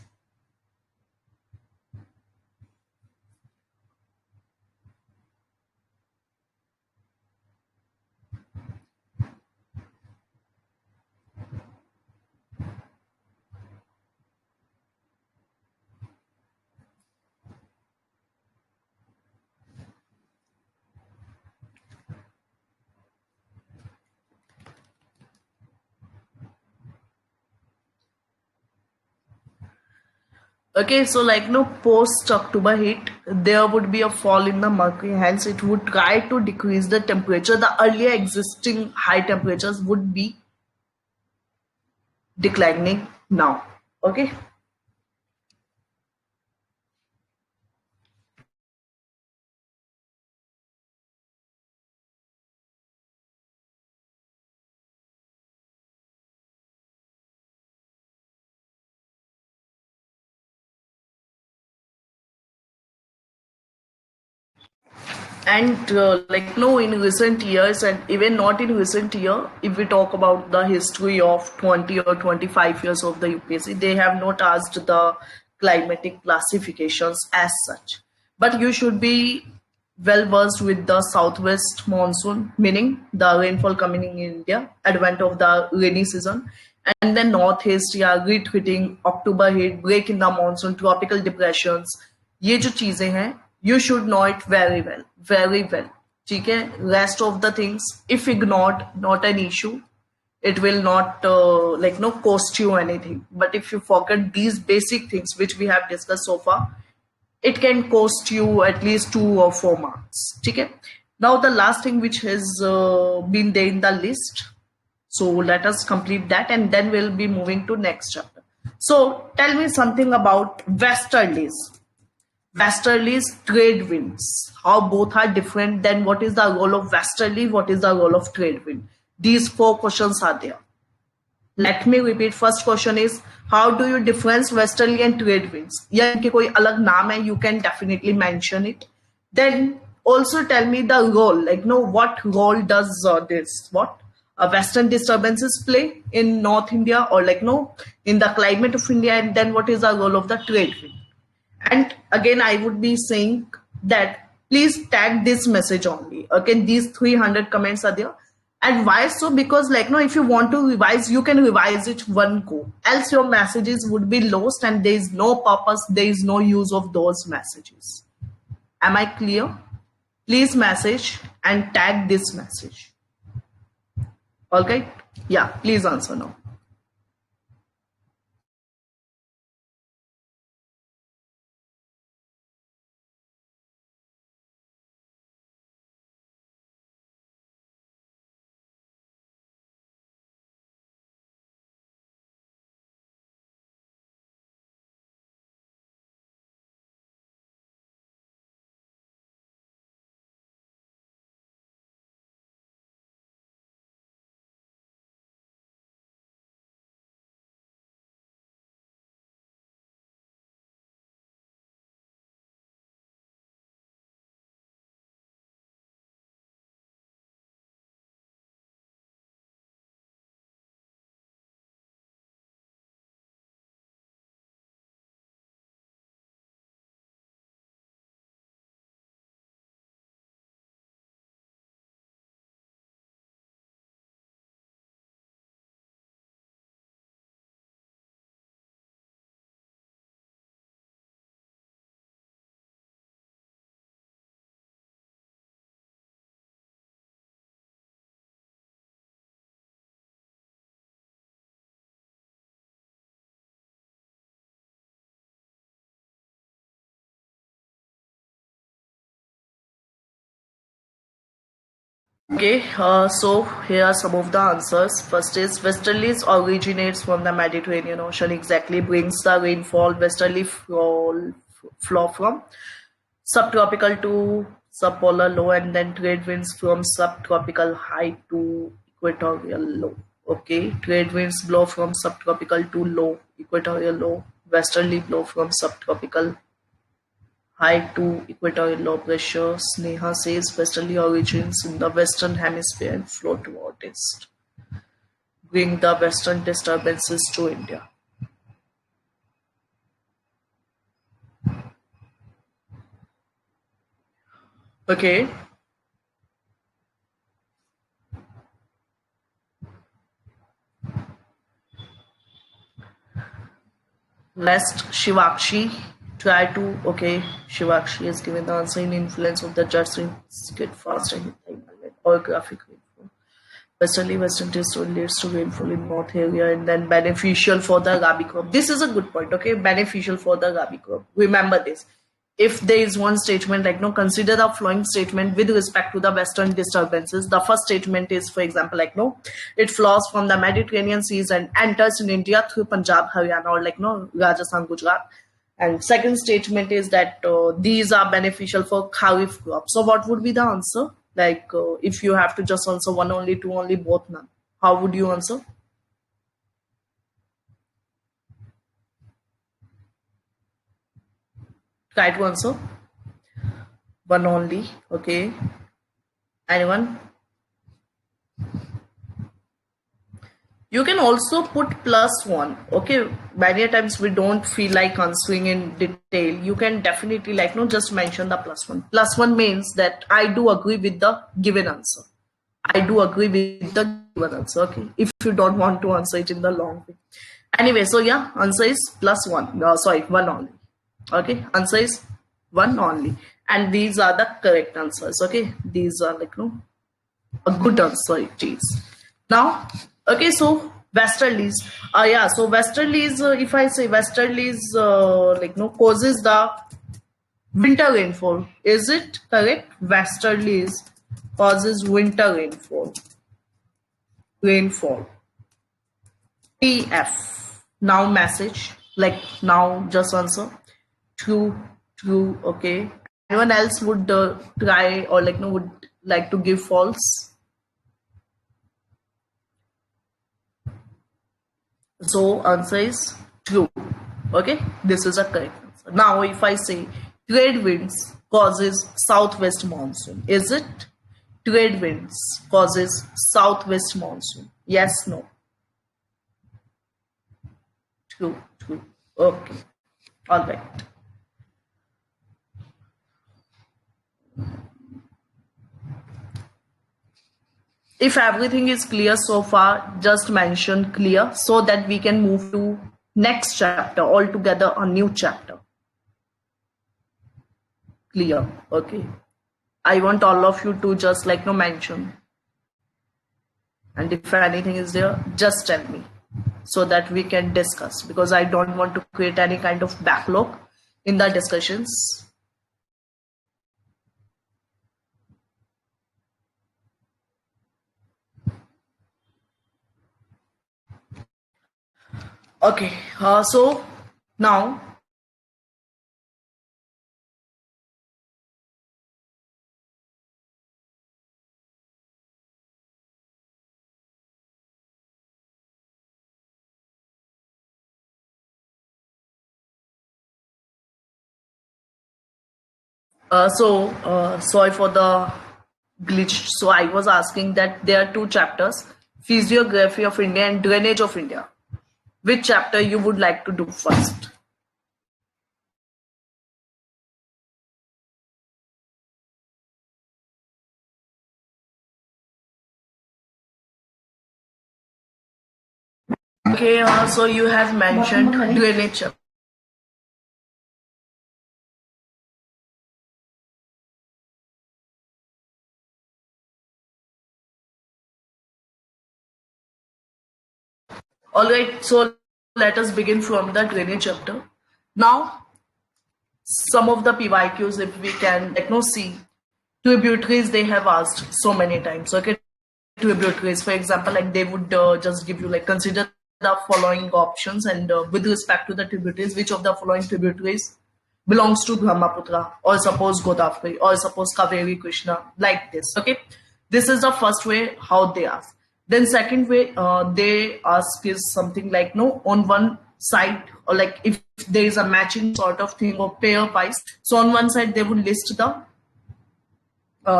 Okay, so like no, post October heat, there would be a fall in the mercury, hence it would try to decrease the temperature. The earlier existing high temperatures would be declining now. Okay. And like no, in recent years, and even not in recent year, if we talk about the history of 20 or 25 years of the UPSC, they have not asked the climatic classifications as such. But you should be well versed with the southwest monsoon, meaning the rainfall coming in India, advent of the rainy season, and then northeast, yeah, retreating, October heat, break in the monsoon, tropical depressions. ये जो चीजें हैं, you should know it very well, very well. ठीक है, rest of the things, if ignored, not an issue. It will not like no cost you anything. But if you forget these basic things which we have discussed so far, it can cost you at least 2 or 4 marks. Okay. Now the last thing which has been there in the list. So let us complete that and then we'll be moving to next chapter. So tell me something about westerlies. Westerlies, trade winds. How both are different. Then what is the role of westerly? What is the role of trade wind? These 4 questions are there. Let me repeat. First question is, how do you difference westerly and trade winds? या इनके कोई अलग नाम है? You can definitely mention it. Then also tell me the role. Like no, what role does this western disturbances play in North India, or like no, in the climate of India? And then what is the role of the trade wind? And again, I would be saying that please tag this message only. Okay, these 300 comments are there. And why so? Because like no, if you want to revise, you can revise it one go. Else your messages would be lost and there is no purpose, there is no use of those messages. Am I clear? Please message and tag this message. Okay? Yeah, please answer now. Okay, so here are some of the answers. First is westerlies originates from the Mediterranean Ocean, exactly brings the rainfall. Westerly flow from subtropical to subpolar low, and then trade winds from subtropical high to equatorial low. Okay, trade winds blow from subtropical to low, equatorial low. Westerly blow from subtropical high to equatorial low pressure. Sneha says westerly origins in the western hemisphere and flow toward east, bring the western disturbances to India. Okay, lest Shivakshi try to. Okay, Shivakshi has given the answer in influence of the judge in get faster or graphic rainfall. Westerly western distal leads to rainfall in north area and then beneficial for the rabi crop. This is a good point. Okay, beneficial for the rabi crop. Remember this. If there is one statement like no, consider the following statement with respect to the western disturbances. The first statement is, for example, like no, it flows from the Mediterranean seas and enters in India through Punjab, Haryana, or like no, Rajasthan, Gujarat. And second statement is that these are beneficial for kharif crop. So what would be the answer? Like if you have to just answer one only, two only, both none, how would you answer? Try to answer one only. Okay, anyone? You can also put +1. Okay, many times we don't feel like answering in detail. You can definitely like no, just mention the +1. +1 means that I do agree with the given answer. I do agree with the given answer. Okay, if you don't want to answer it in the long way. Anyway, so yeah, answer is +1. Sorry, one only. Okay, answer is one only, and these are the correct answers. Okay, these are like no a good answer it is. Now, okay, so westerlies. Yeah, so westerlies. If I say westerlies, like no causes the winter rainfall. Is it correct? Westerlies causes winter rainfall. Rainfall. TF. Now message. Like now, just answer. True. True. Okay. Anyone else would try or like no would like to give false? So answer is true. Okay, this is a correct answer. Now if I say trade winds causes southwest monsoon, is it? Trade winds causes southwest monsoon. Yes, no. True, true. Okay. All right. If everything is clear so far, just mention clear so that we can move to next chapter altogether, a new chapter. Clear. Okay. I want all of you to just like no mention, and if anything is there, just tell me so that we can discuss, because I don't want to create any kind of backlog in the discussions. Okay, so now sorry for the glitch. So I was asking that there are two chapters: physiography of India and drainage of India. Which chapter you would like to do first? Okay, so you have mentioned drainage chapter. All right, so let us begin from the drainage chapter. Now, some of the PYQs, if we can like no see, tributaries they have asked so many times. Okay, tributaries, for example, like they would just give you like consider the following options, and with respect to the tributaries, which of the following tributaries belongs to Brahmaputra, or suppose Godavari, or suppose Kaveri, Krishna, like this. Okay, this is the first way how they ask. Then second way they ask is something like no, on one side, or like if there is a matching sort of thing or pair wise, so on one side they would list the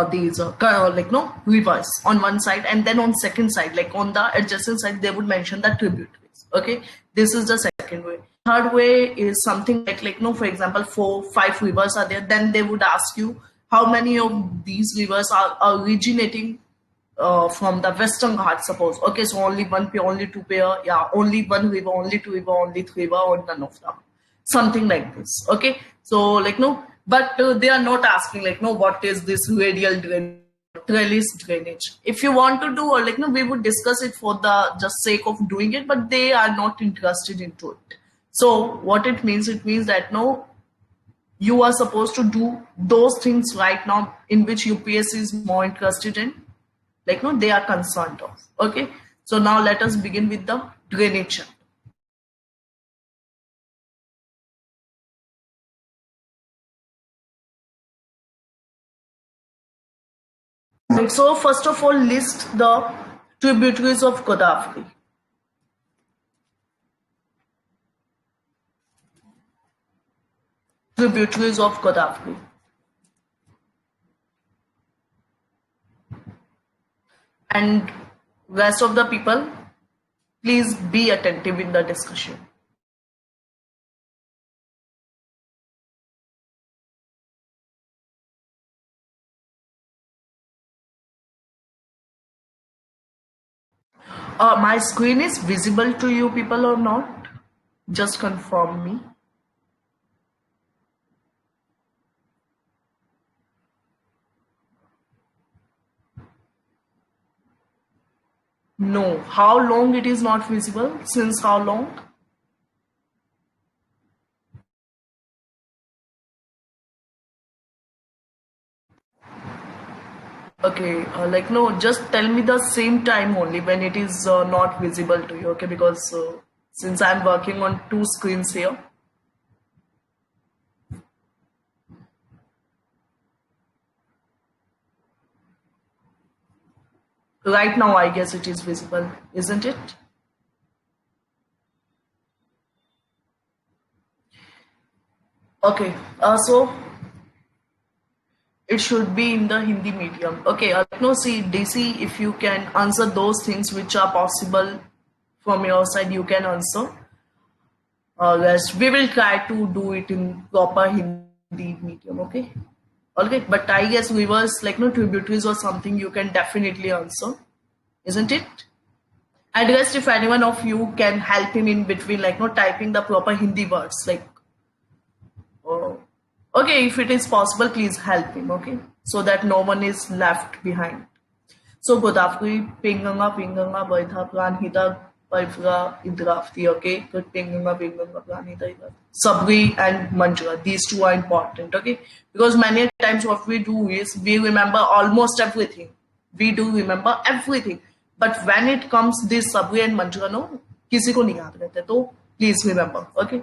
these like no rivers on one side, and then on second side, like on the adjacent side, they would mention the tributaries. Okay, this is the second way. Third way is something like no, for example, 4-5 rivers are there, then they would ask you how many of these rivers are originating from the Western Ghats, suppose. Okay, so only one pair, only two pair, yeah, only one river, only two river, only three river, or none of them. Something like this. Okay, so like no, but they are not asking like no, what is this radial drainage, trellis drainage. If you want to do, or like no, we would discuss it for the just sake of doing it, but they are not interested into it. So what it means? It means that no, you are supposed to do those things right now in which UPSC is more interested in, like no, they are concerned of. Okay, so now let us begin with the drainage. And so first of all, list the tributaries of Godavari. Tributaries of Godavari. And rest of the people, please be attentive in the discussion. My screen is visible to you people or not? Just confirm me. No. How long it is not visible? Since how long? Okay, like no, just tell me the same time only when it is not visible to you. Okay, because since I'm working on two screens here. Right now, I guess it is visible, isn't it? Okay, so it should be in the Hindi medium. Okay, no, see, DC, if you can answer those things which are possible from your side, you can answer. Rest, we will try to do it in proper Hindi medium, okay? Okay, but I guess rivers, like no tributaries or something, you can definitely answer, isn't it? And rest, if anyone of you can help him in between, like no typing the proper Hindi words, like Okay, if it is possible, please help him, okay? So that no one is left behind. So Godavari, Pinganga, Baitha, Pranhita, Paifra, Indrafti, okay? Good Pinganga, Pranhita, Sabri and Manjula. These two are important, okay? Because many times what we do is we remember almost everything. We do remember everything. But when it comes this Sabri and Manjula, no, किसी को नहीं याद रहते. तो please remember, okay?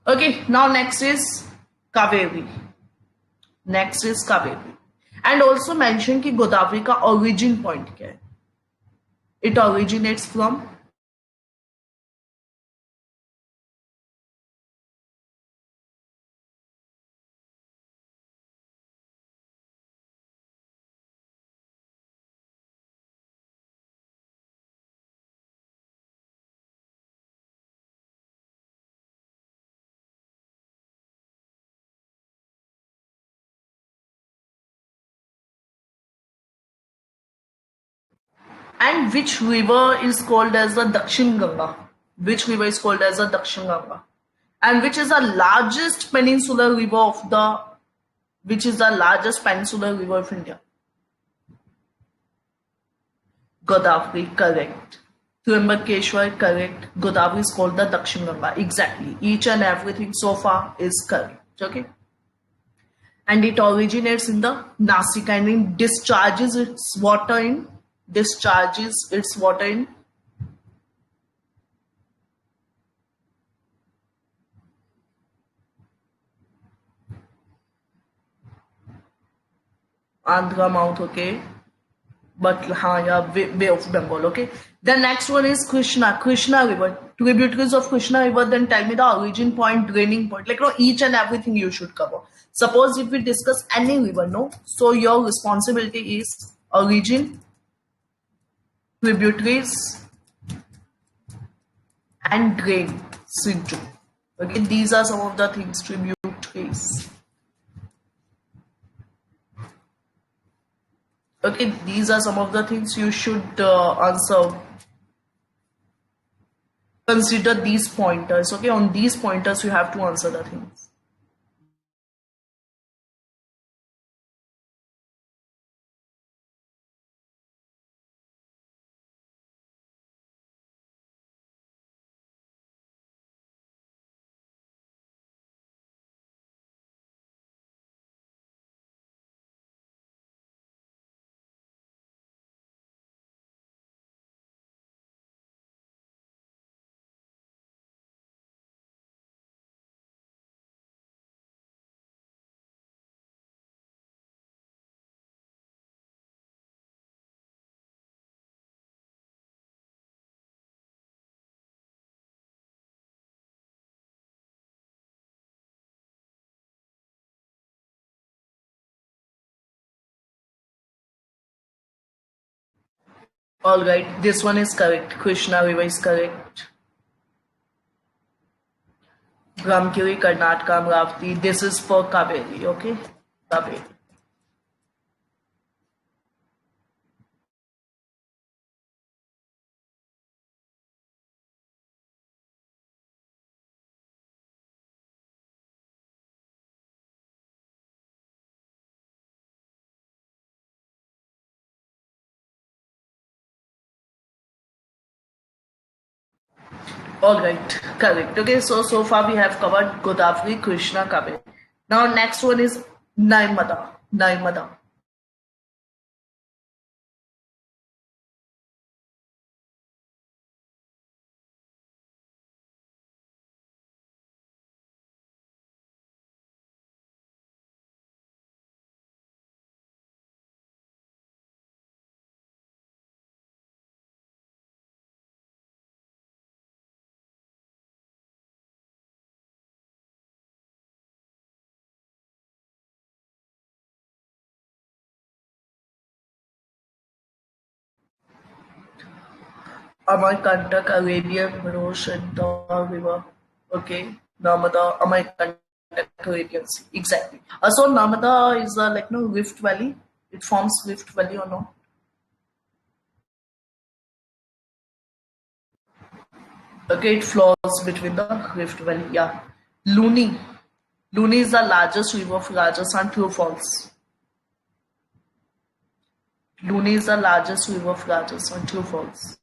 Okay, now next is Kaveri. Next is Kaveri. And also mention कि गोदावरी का origin point क्या है. It originates from and which river is called as the Dakshin Ganga? Which river is called as the Dakshin Ganga? And which is the largest peninsular river of the which is the largest peninsular river of India? Godavari, correct. Trimbakeshwar, correct. Godavari is called the Dakshin Ganga. Exactly. Each and everything so far is correct. Okay. And it originates in the Nasik and it discharges its water in Andhra mouth, okay. But yeah, Bay of Bengal, okay. The next one is Krishna River. Tributaries of Krishna River, then tell me the origin point, draining point. Like, each and everything you should cover. Suppose if we discuss any river, no? So your responsibility is origin, tributaries, and drain. Switch. Okay, these are some of the things, tributaries. Okay, these are some of the things you should answer. Consider these pointers. Okay, on these pointers you have to answer the things. Alright, this one is correct. Krishna River is correct. Brahmgiri, Karnataka, Amravati. This is for Kaveri, okay? Kaveri. Alright, correct. Okay, so far we have covered Godavari, Krishna, Kaveri. Now next one is Naimada. Naimada. Amarkantak, Arabian, Rosh and the river. Okay, Narmada, Amarkantak, Arabian Sea. Exactly. So Narmada is like no Rift Valley. It forms Rift Valley or no? Okay, it flows between the Rift Valley. Yeah. Luni. Luni is the largest river of Rajasthan. True, false? Luni is the largest river of Rajasthan. True, false?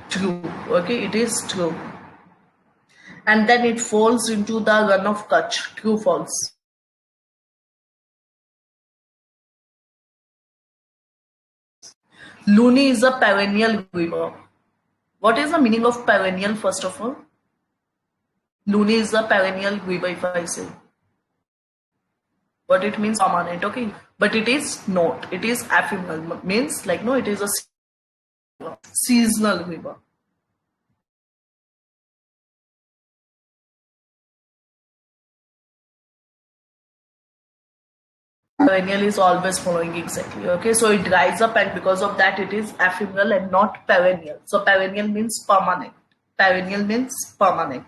True. Okay, it is true. And then it falls into the run of Kutch. True, false? Luni is a perennial river. What is the meaning of perennial, first of all? Luni is a perennial river, if I say. But it means permanent, okay? But it is not. It is ephemeral. Means like, no, it is a seasonal river. Perennial is always following, exactly. Okay, so it dries up, and because of that, it is ephemeral and not perennial. So perennial means permanent. Perennial means permanent.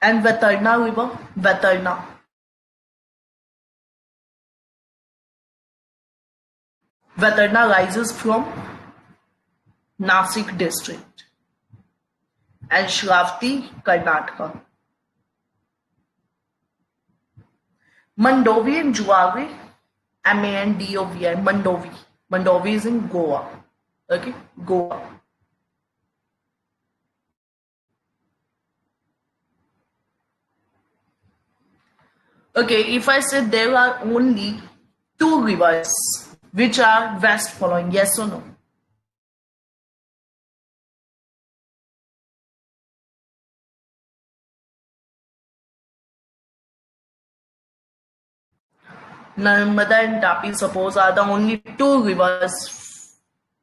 And Vetarna river, Vetarna. Vetarna rises from Nasik district and Shravati, Karnataka. Mandovi and Juavi, Mandovi, Mandovi. Mandovi is in Goa. Okay, Goa. Okay, if I say there are only two rivers which are west following, yes or no? Narmada and Tapi, suppose, are the only two rivers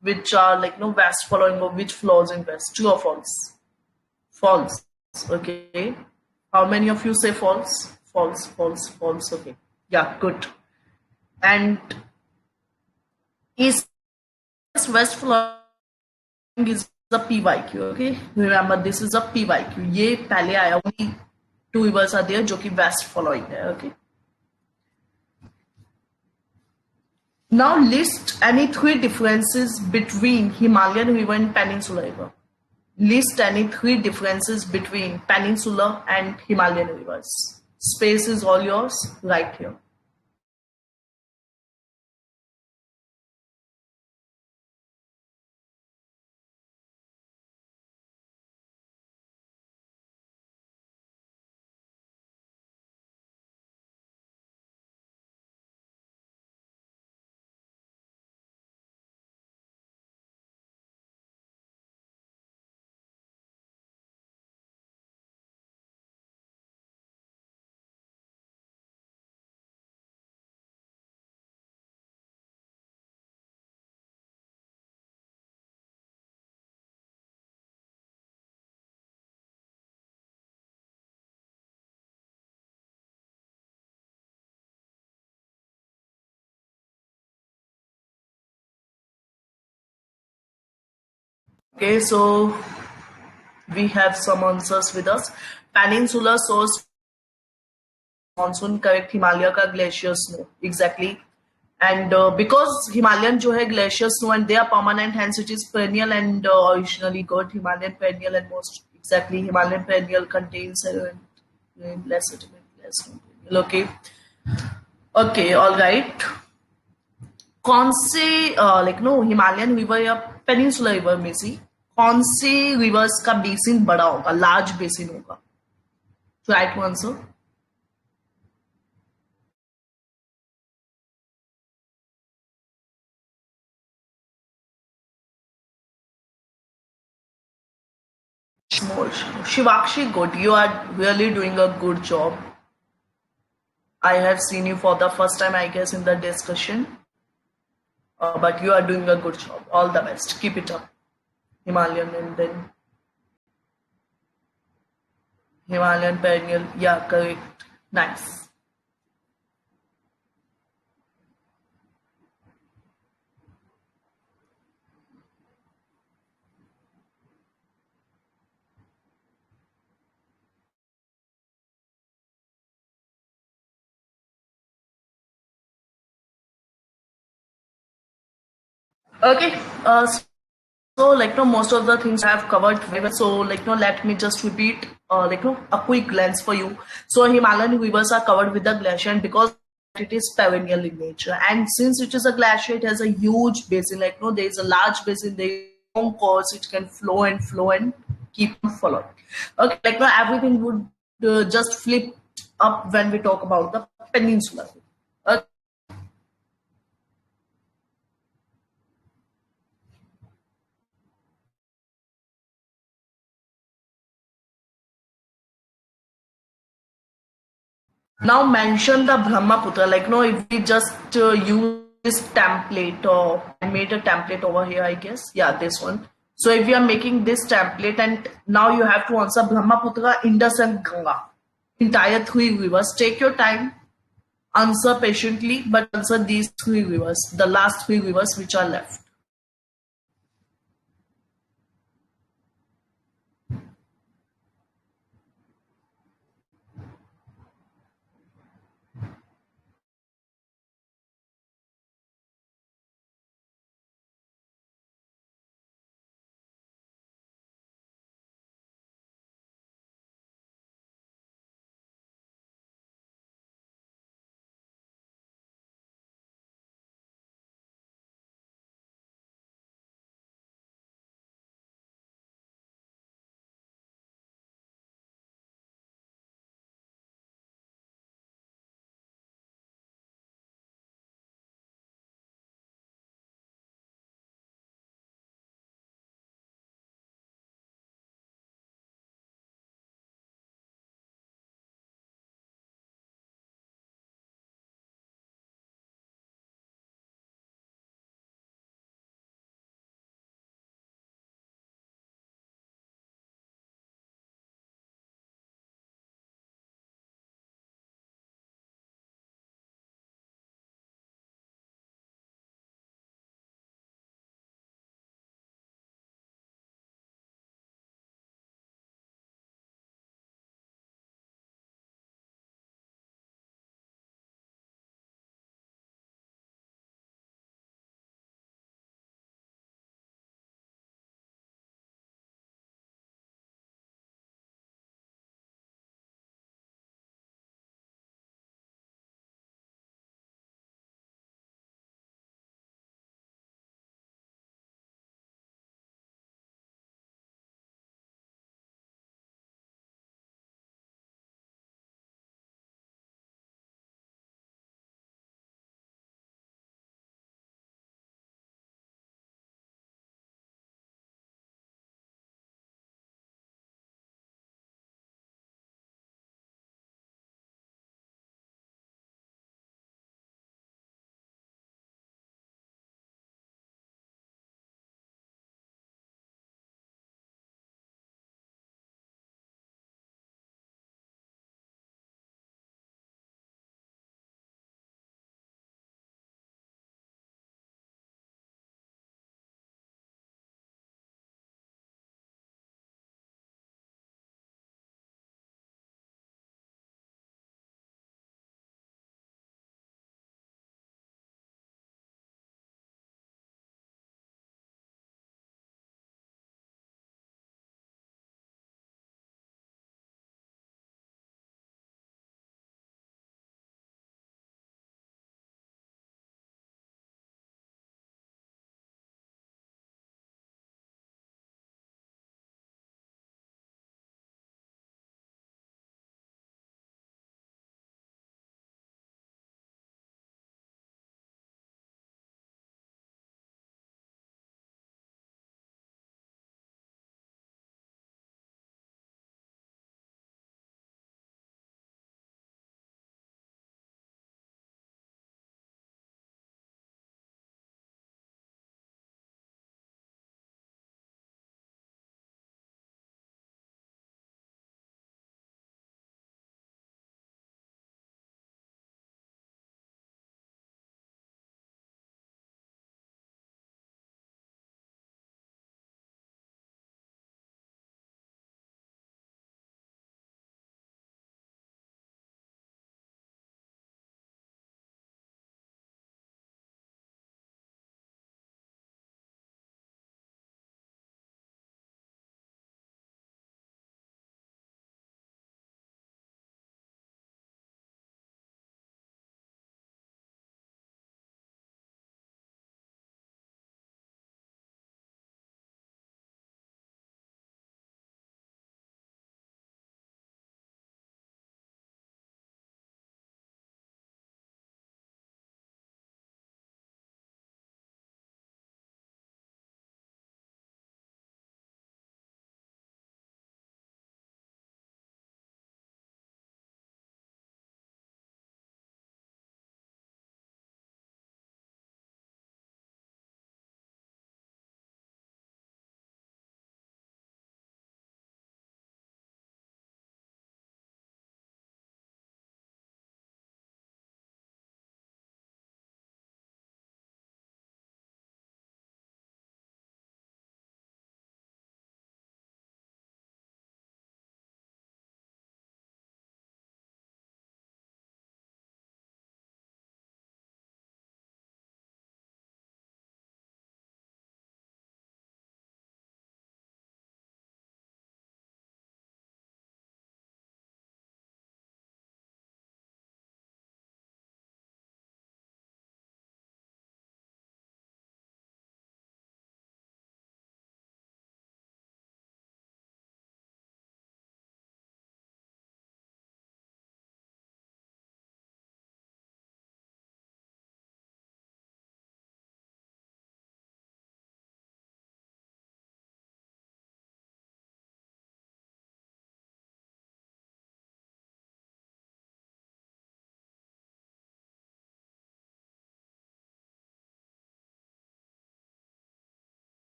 which are like no west following or which flows in west. True or false? False. Okay. How many of you say false? False, false, false. Okay. Yeah, good. And east west flowing is a PYQ. Okay. Remember, this is a PYQ. ये पहले आया, only two rivers are there जो कि west following है. Okay. Now list any three differences between Himalayan river and Peninsular river. List any three differences between Peninsular and Himalayan rivers. Space is all yours right here. Okay, so we have some answers with us. Peninsula source monsoon, correct. Himalaya का glacier snow, exactly. And because Himalayan जो है glacier snow and they are permanent, hence it is perennial and originally got Himalayan perennial and most exactly Himalayan perennial contains less sediment, less perennial. Okay, okay, all right. कौन से like no Himalayan river या peninsular river में से कौन से rivers का basin बड़ा होगा, लार्ज बेसिन होगा? Try to answer. Shivakshi, good. You are really doing a good job. I have seen you for the first time, I guess, in the discussion. But you are doing a good job. All the best. Keep it up. Himalayan and then Himalayan perennial. Yeah, correct. Nice. Okay. So like no, most of the things I have covered very well. So like no, let me just repeat like no, a quick glance for you. So Himalayan rivers are covered with the glacier, and because it is perennial in nature, and since it is a glacier, it has a huge basin. Like no, there is a large basin. There is a long course. It can flow and keep on following. Okay, like no, everything would just flip up when we talk about the peninsula. Okay. Now mention the Brahmaputra. Like no, if we just use this template or I made a template over here, I guess. Yeah, this one. So if we are making this template and now you have to answer Brahmaputra, Indus and Ganga. Entire three rivers. Take your time, answer patiently, but answer these three rivers, the last three rivers which are left.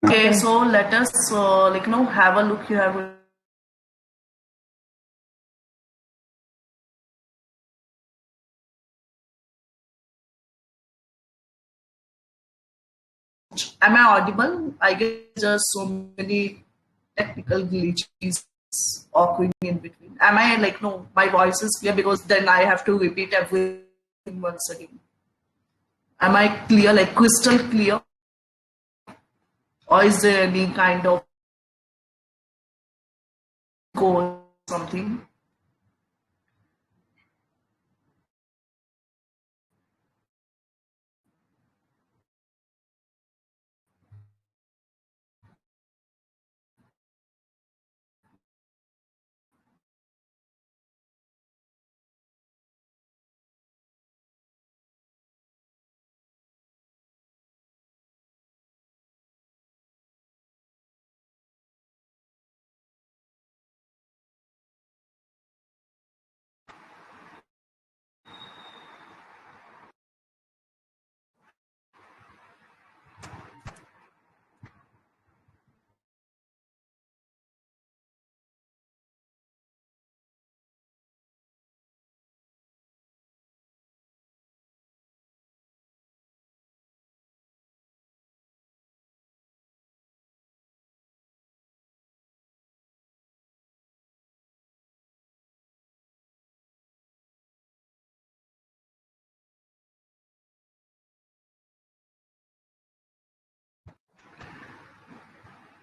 Okay, so let us have a look. You have am I audible? I guess just so many technical glitches occurring in between. Am I like no? My voice is clear because then I have to repeat everything once again. Am I clear, like crystal clear, or is there any kind of code something?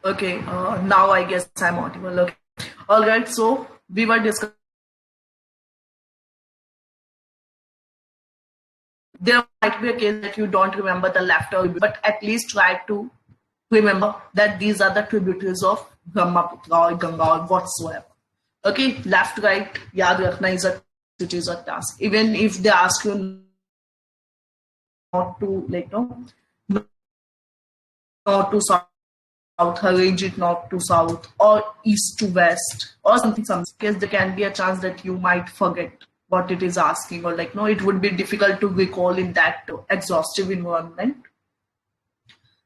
Okay, now I guess I'm audible. Okay, all right. So we were discussing. There might be a case that you don't remember the left or but at least try to remember that these are the tributaries of Brahmaputra or Ganga or whatsoever. Okay, left, right, yaad rakhna is a it is a task. Even if they ask you not to not to south, arrange it north to south or east to west or something. Some case there can be a chance that you might forget what it is asking, or like no, it would be difficult to recall in that exhaustive environment.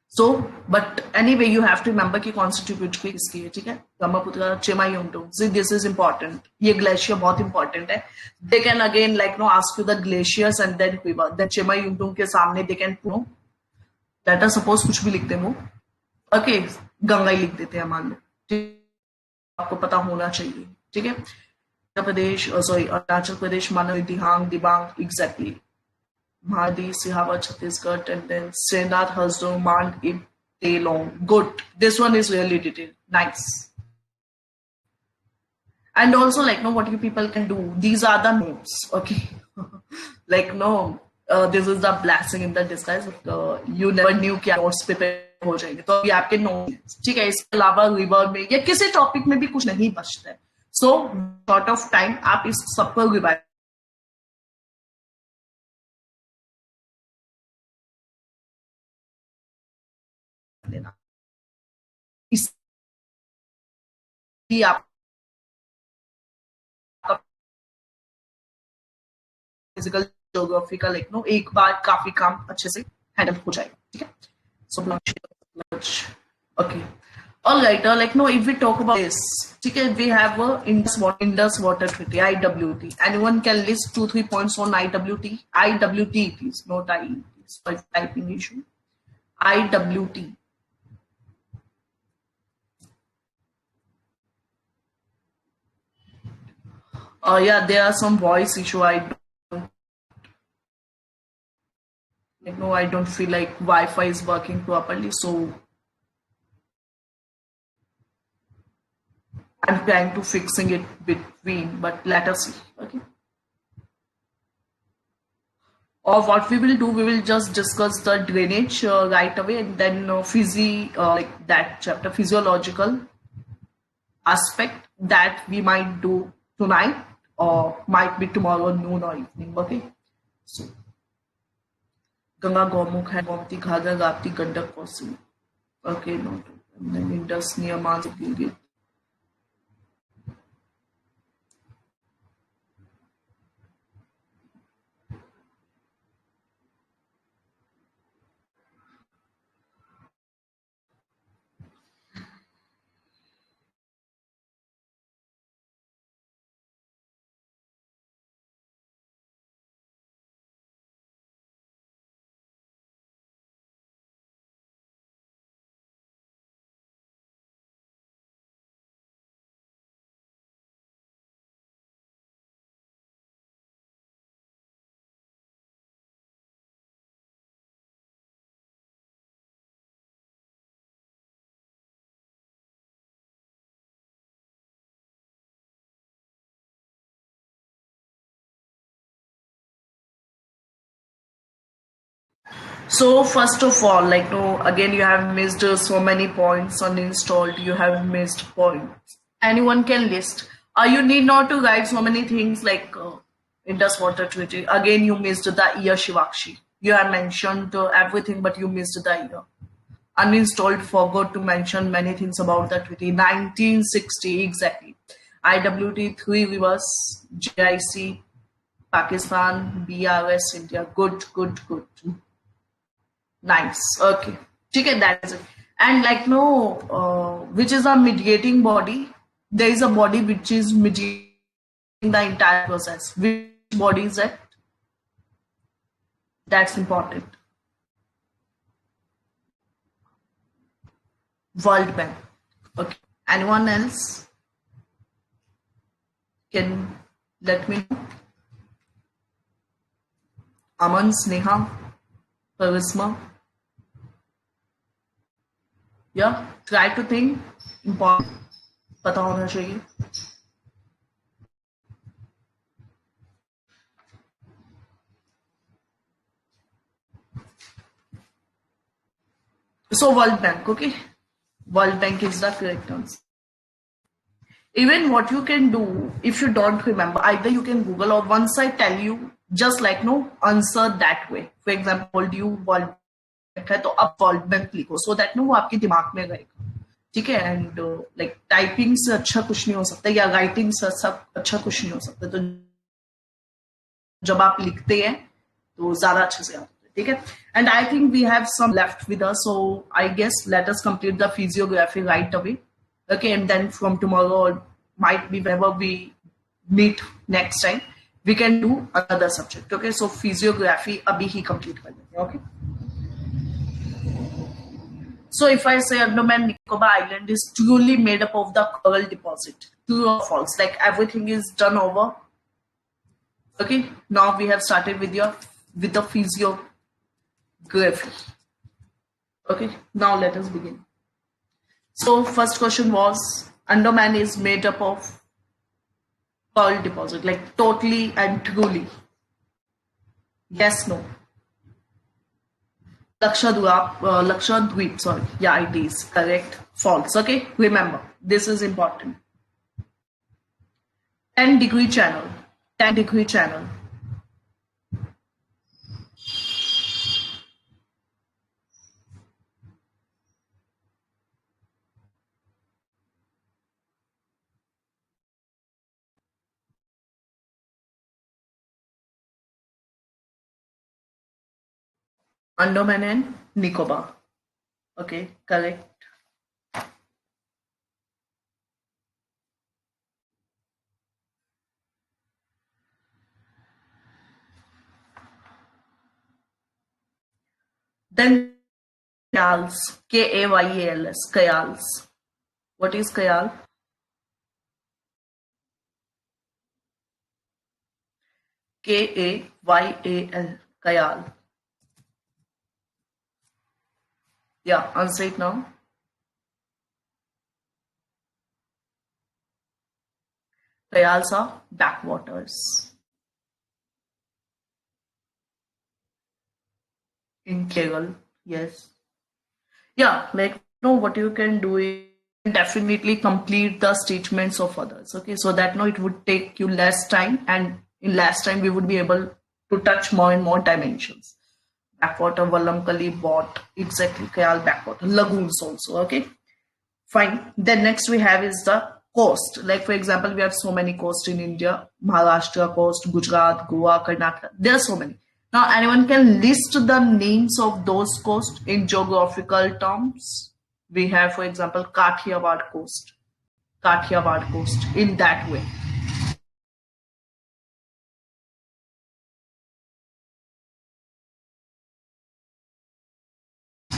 So, but anyway, you have to remember कि कौन सी tributary किसकी है, ठीक है? Brahmaputra, Chimayumtum. See, this is important. ये glacier बहुत important है. They can again ask you the glaciers and then river. Then Chimayumtum के सामने they can let us suppose कुछ भी लिखते हो. Okay, गंगा ही लिख देते हैं मान लो. आपको पता होना चाहिए, ठीक है? Uttar Pradesh, sorry Arunachal Pradesh, Manav Dihang, Dibang, exactly. Mahadi, Sihava, Chhattisgarh, and then Srinath, Hasdo, Mand, Ibtelong. Good. This one is really detailed. Nice. And also, what you people can do. These are the notes. Okay. This is the blessing in the disguise. You never knew कि notes prepare हो जाएंगे. तो ये आपके notes. ठीक है. इसके अलावा river में या किसी topic में भी कुछ नहीं बचता है. So, short of time, आप इस सबको revise लेना. इसलिए आप फिजिकल ज्योग्राफी का एक बार काफी काम अच्छे से हैंडल हो जाएगा, ठीक है? So okay, all right. if we talk about this, ठीक है, we have a Indus water treaty, IWT. Anyone can list 2-3 points on IWT? IWT it is, not IE. So typing issue. IWT. Yeah, there are some voice issue. I don't feel like Wi-Fi is working properly, so I'm trying to fixing it between, but let us see. Okay. Or what we will do, we will just discuss the drainage right away, and then like that chapter, physiological aspect that we might do tonight or might be tomorrow noon or evening. Okay. So Ganga, Gomukh, Gomti, Ghaggar, Rapti, Gandak, Kosi. Okay, no. And then Indus, Niyama, Gilgit. So first of all, like no, again you have missed so many points uninstalled. You have missed points. Anyone can list. You need not to write so many things like Indus Water Treaty. Again, you missed the year Shivakshi. You have mentioned everything, but you missed the year. Uninstalled, forgot to mention many things about the treaty. 1960 exactly. IWT 3 rivers, JIC, Pakistan, BRS, India. Good, good, good. Nice. Okay. Okay, that is it. And like no, which is a mediating body? There is a body which is mediating the entire process. Which body is that? That's important. World Bank. Okay. Anyone else can let me know? Aman, Sneha, Charisma. Yeah. Try to think. Important. पता होना चाहिए. So World Bank, okay? World Bank is the correct answer. Even what you can do, if you don't remember, either you can Google or once I tell you, just like no, answer that way. For example, you World Bank है तो अब World Bank लिखो, so that no वो आपके दिमाग में रहेगा. ठीक है. एंड लाइक टाइपिंग से अच्छा कुछ नहीं हो सकता या राइटिंग से अच्छा कुछ नहीं हो सकता. तो जब आप लिखते हैं तो ज्यादा अच्छे से आता है. ठीक है. And I think we have some left with us, so I guess let us complete the physiography right away. Okay, and then from tomorrow or might be whenever we meet next time, we can do another subject. Okay, so physiography abhi hi complete kar lenge. Okay, so if I say Andaman Nicobar Island is truly made up of the coral deposit, true or false? Like everything is done over. Okay, now we have started with the physiography. Okay, now let us begin. So first question was, Andaman is made up of coral deposit, like totally and truly. Yes, no. Lakshadweep, sorry. Yeah, it is correct. False. Okay, remember, this is important. 10-degree channel. 10-degree channel. Andaman and Nicobar. Okay, correct. Then Kayals. Kayals. Kayals. What is Kayal? Kayal. Kayal. Yeah, answer it now. Kayals are backwaters. In Kerala, yes. Yeah, like no, what you can do is definitely complete the statements of others. Okay, so that no, it would take you less time, and in less time we would be able to touch more and more dimensions. Backwater, Vallamkali, Bot, exactly, Kayal backwater, lagoons also. Okay, fine. Then next we have is the coast. Like for example, we have so many coasts in India: Maharashtra coast, Gujarat, Goa, Karnataka. There are so many. Now, anyone can list the names of those coasts in geographical terms. We have, for example, Kathiawar coast. Kathiawar coast in that way.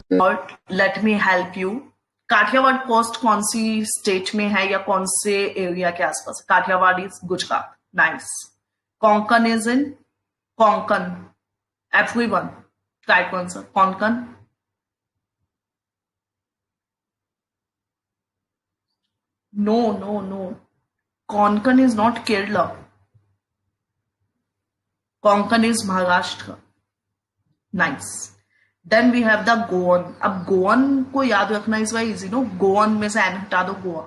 But let me help you. Kathiawar coast कौन सी state में है या कौन से area के आसपास? Kathiawar is Gujarat. Nice. Konkan is in Konkan. Everyone, try to answer. Konkan. No, no, no. Konkan is not Kerala. Konkan is Maharashtra. Nice. Then we have the Goan. अब गोवन को याद रखना इज वेरी इजी, नो. गोवन में से N हटा दो, Goa.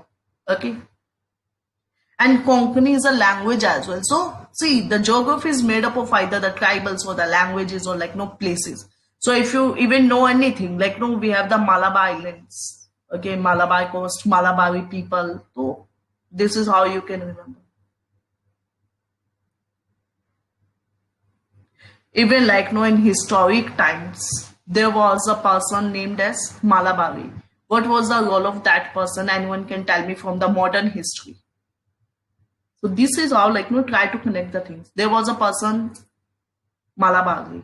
Okay. And Konkani is a language as well. So see, the geography is made up of either the tribals or the languages or like no places. So if you even know anything, like no, we have the Malabar Islands. Okay, Malabar coast, Malabari people. So this is how you can remember. Even like no, in historic times, there was a person named as Malabari. What was the role of that person? Anyone can tell me from the modern history. So this is how like no, try to connect the things. There was a person Malabari.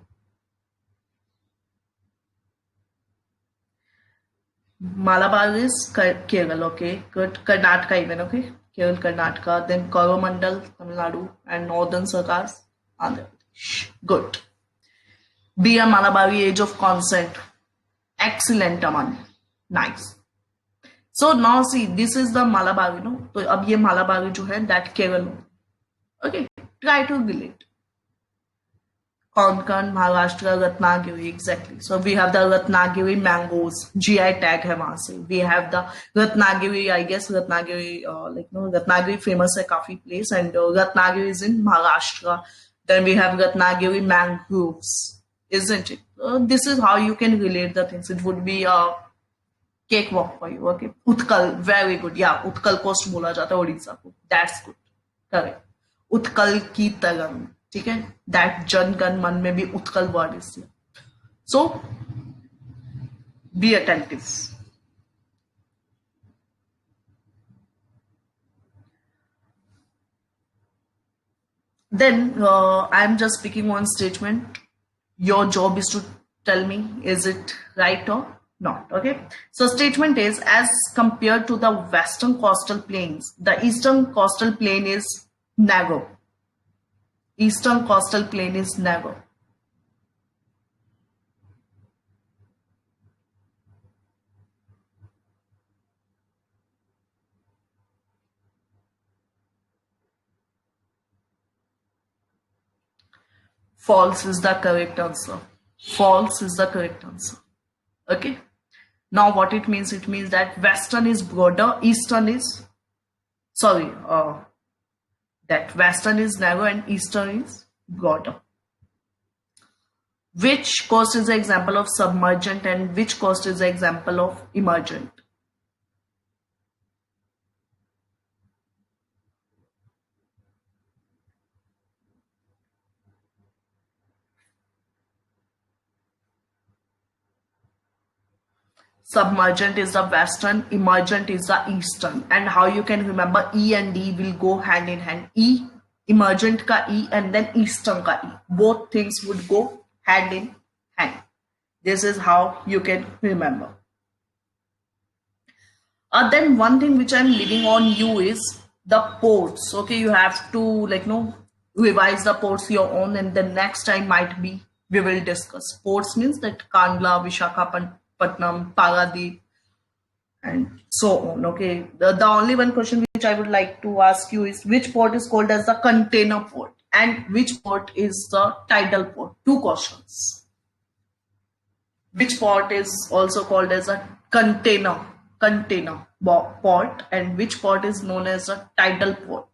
Malabar is Kerala, okay. Karnataka even, okay. Kerala, Karnataka. Then Coromandel, Tamil Nadu, and Northern Sarkars, Andhra Pradesh. Good. Be a Malabari, age of consent. Excellent, Aman. Nice. So now see, this is the Malabari, no. So अब ये Malabari जो है, that Kerala. Okay. Try to relate. Konkan, Maharashtra, Ratnagiri, exactly. So we have the Ratnagiri mangoes, GI tag है वहाँ से. We have the Ratnagiri, I guess Ratnagiri, like no, Ratnagiri famous है काफी place, and Ratnagiri is in Maharashtra. Then we have Ratnagiri mangroves, isn't it? This is how you can relate the things. It would be a cakewalk for you, okay? Utkal, very good. Yeah, Utkal coast बोला जाता है ओडिशा को. That's good. Correct. Utkal की तरंग, ठीक है. That Jana Gana मन में भी Utkal word is here. So be attentive. Then I am just speaking one statement. Your job is to tell me is it right or not. Okay. So statement is, as compared to the western coastal plains, the eastern coastal plain is narrow. Eastern coastal plain is narrow. False is the correct answer. False is the correct answer. Okay. Now what it means that western is broader, eastern is, sorry, that western is narrow and eastern is broader. Which coast is the example of submergent and which coast is the example of emergent? Submergent is the western, emergent is the eastern. And how you can remember, E and D will go hand in hand. E, emergent ka E, and then eastern ka E. Both things would go hand in hand. This is how you can remember. Then one thing which I'm leaving on you is the ports. Okay, you have to like revise the ports your own, and the next time might be we will discuss. Ports means that Kandla, Visakhapatnam, Paradip, and so on. Okay, the only one question which I would like to ask you is, which port is called as the container port and which port is the tidal port? Two questions. Which port is also called as a container port and which port is known as a tidal port?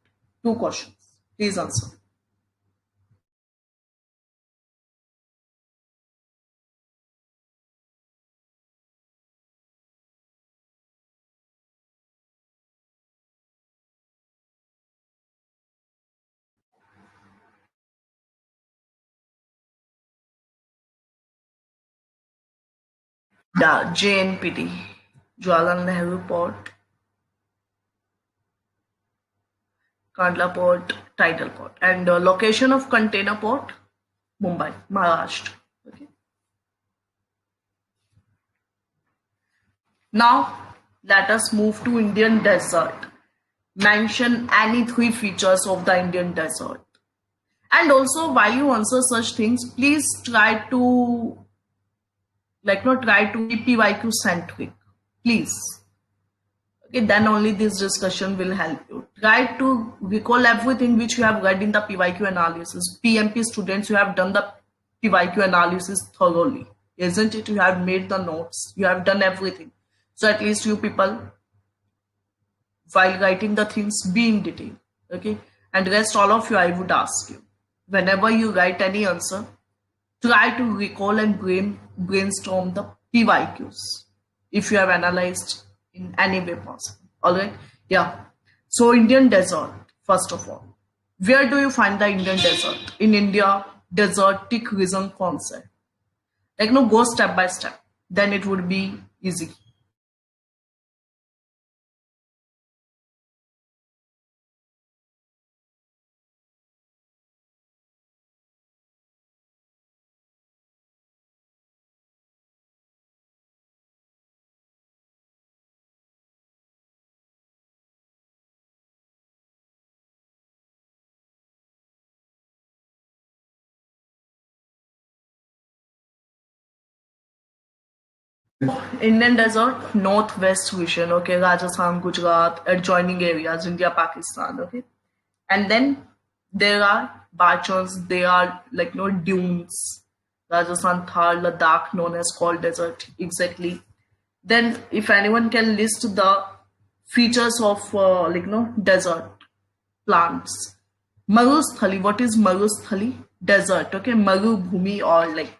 Two questions. Please answer. The JNPT, Jawaharlal Nehru Port, Kandla Port, tidal port, and location of container port, Mumbai, Maharashtra. Okay. Now let us move to Indian desert. Mention any three features of the Indian desert. And also, while you answer such things, please try to try to be PYQ centric, please. Okay, then only this discussion will help you. Try to recall everything which you have read in the PYQ analysis. PMP students, you have done the PYQ analysis thoroughly. isn't it? You have made the notes, you have done everything. So at least you people, while writing the things, be in detail. Okay, and rest all of you, I would ask you, whenever you write any answer, try to recall and brainstorm the PYQs if you have analyzed in any way possible. All right, yeah. So Indian desert, first of all, where do you find the Indian desert? In India, desertic region concept. Like no, go step by step. Then it would be easy. Indian desert, northwest region, okay, Rajasthan, Gujarat, adjoining areas, India, Pakistan, okay. And then there are by chance, there are like no dunes, Rajasthan, Thar, Ladakh, known as cold desert, exactly. Then, if anyone can list the features of desert plants, Marusthali. What is Marusthali? Desert. Okay, Marubhumi or like